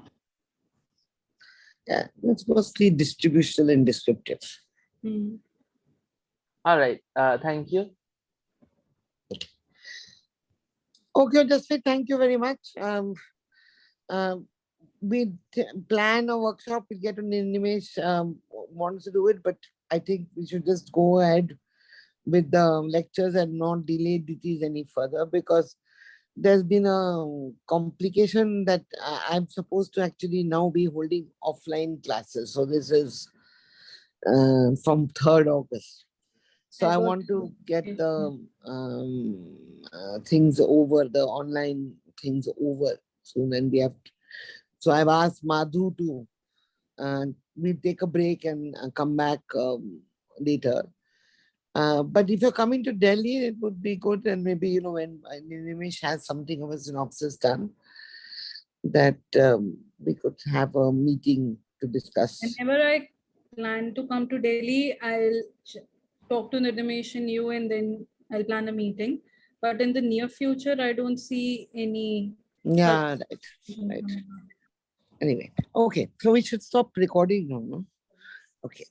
yeah, it's mostly distributional and descriptive. All right, thank you. Okay, Ojaswee, thank you very much. We plan a workshop. We'll get an Nimesh wants to do it, but I think we should just go ahead with the lectures and not delay these any further, because there's been a complication that I'm supposed to actually now be holding offline classes. So this is from 3rd August. So I want to get the things over, the online things over soon, and we have. So I've asked Madhu to we take a break and come back later. But if you're coming to Delhi, it would be good, and maybe when Nimish has something of a synopsis done, that we could have a meeting to discuss. Whenever I plan to come to Delhi, I'll talk to Nirnimesh and you, and then I'll plan a meeting. But in the near future, I don't see any. Yeah, right. Anyway, okay. So we should stop recording now, no? Okay.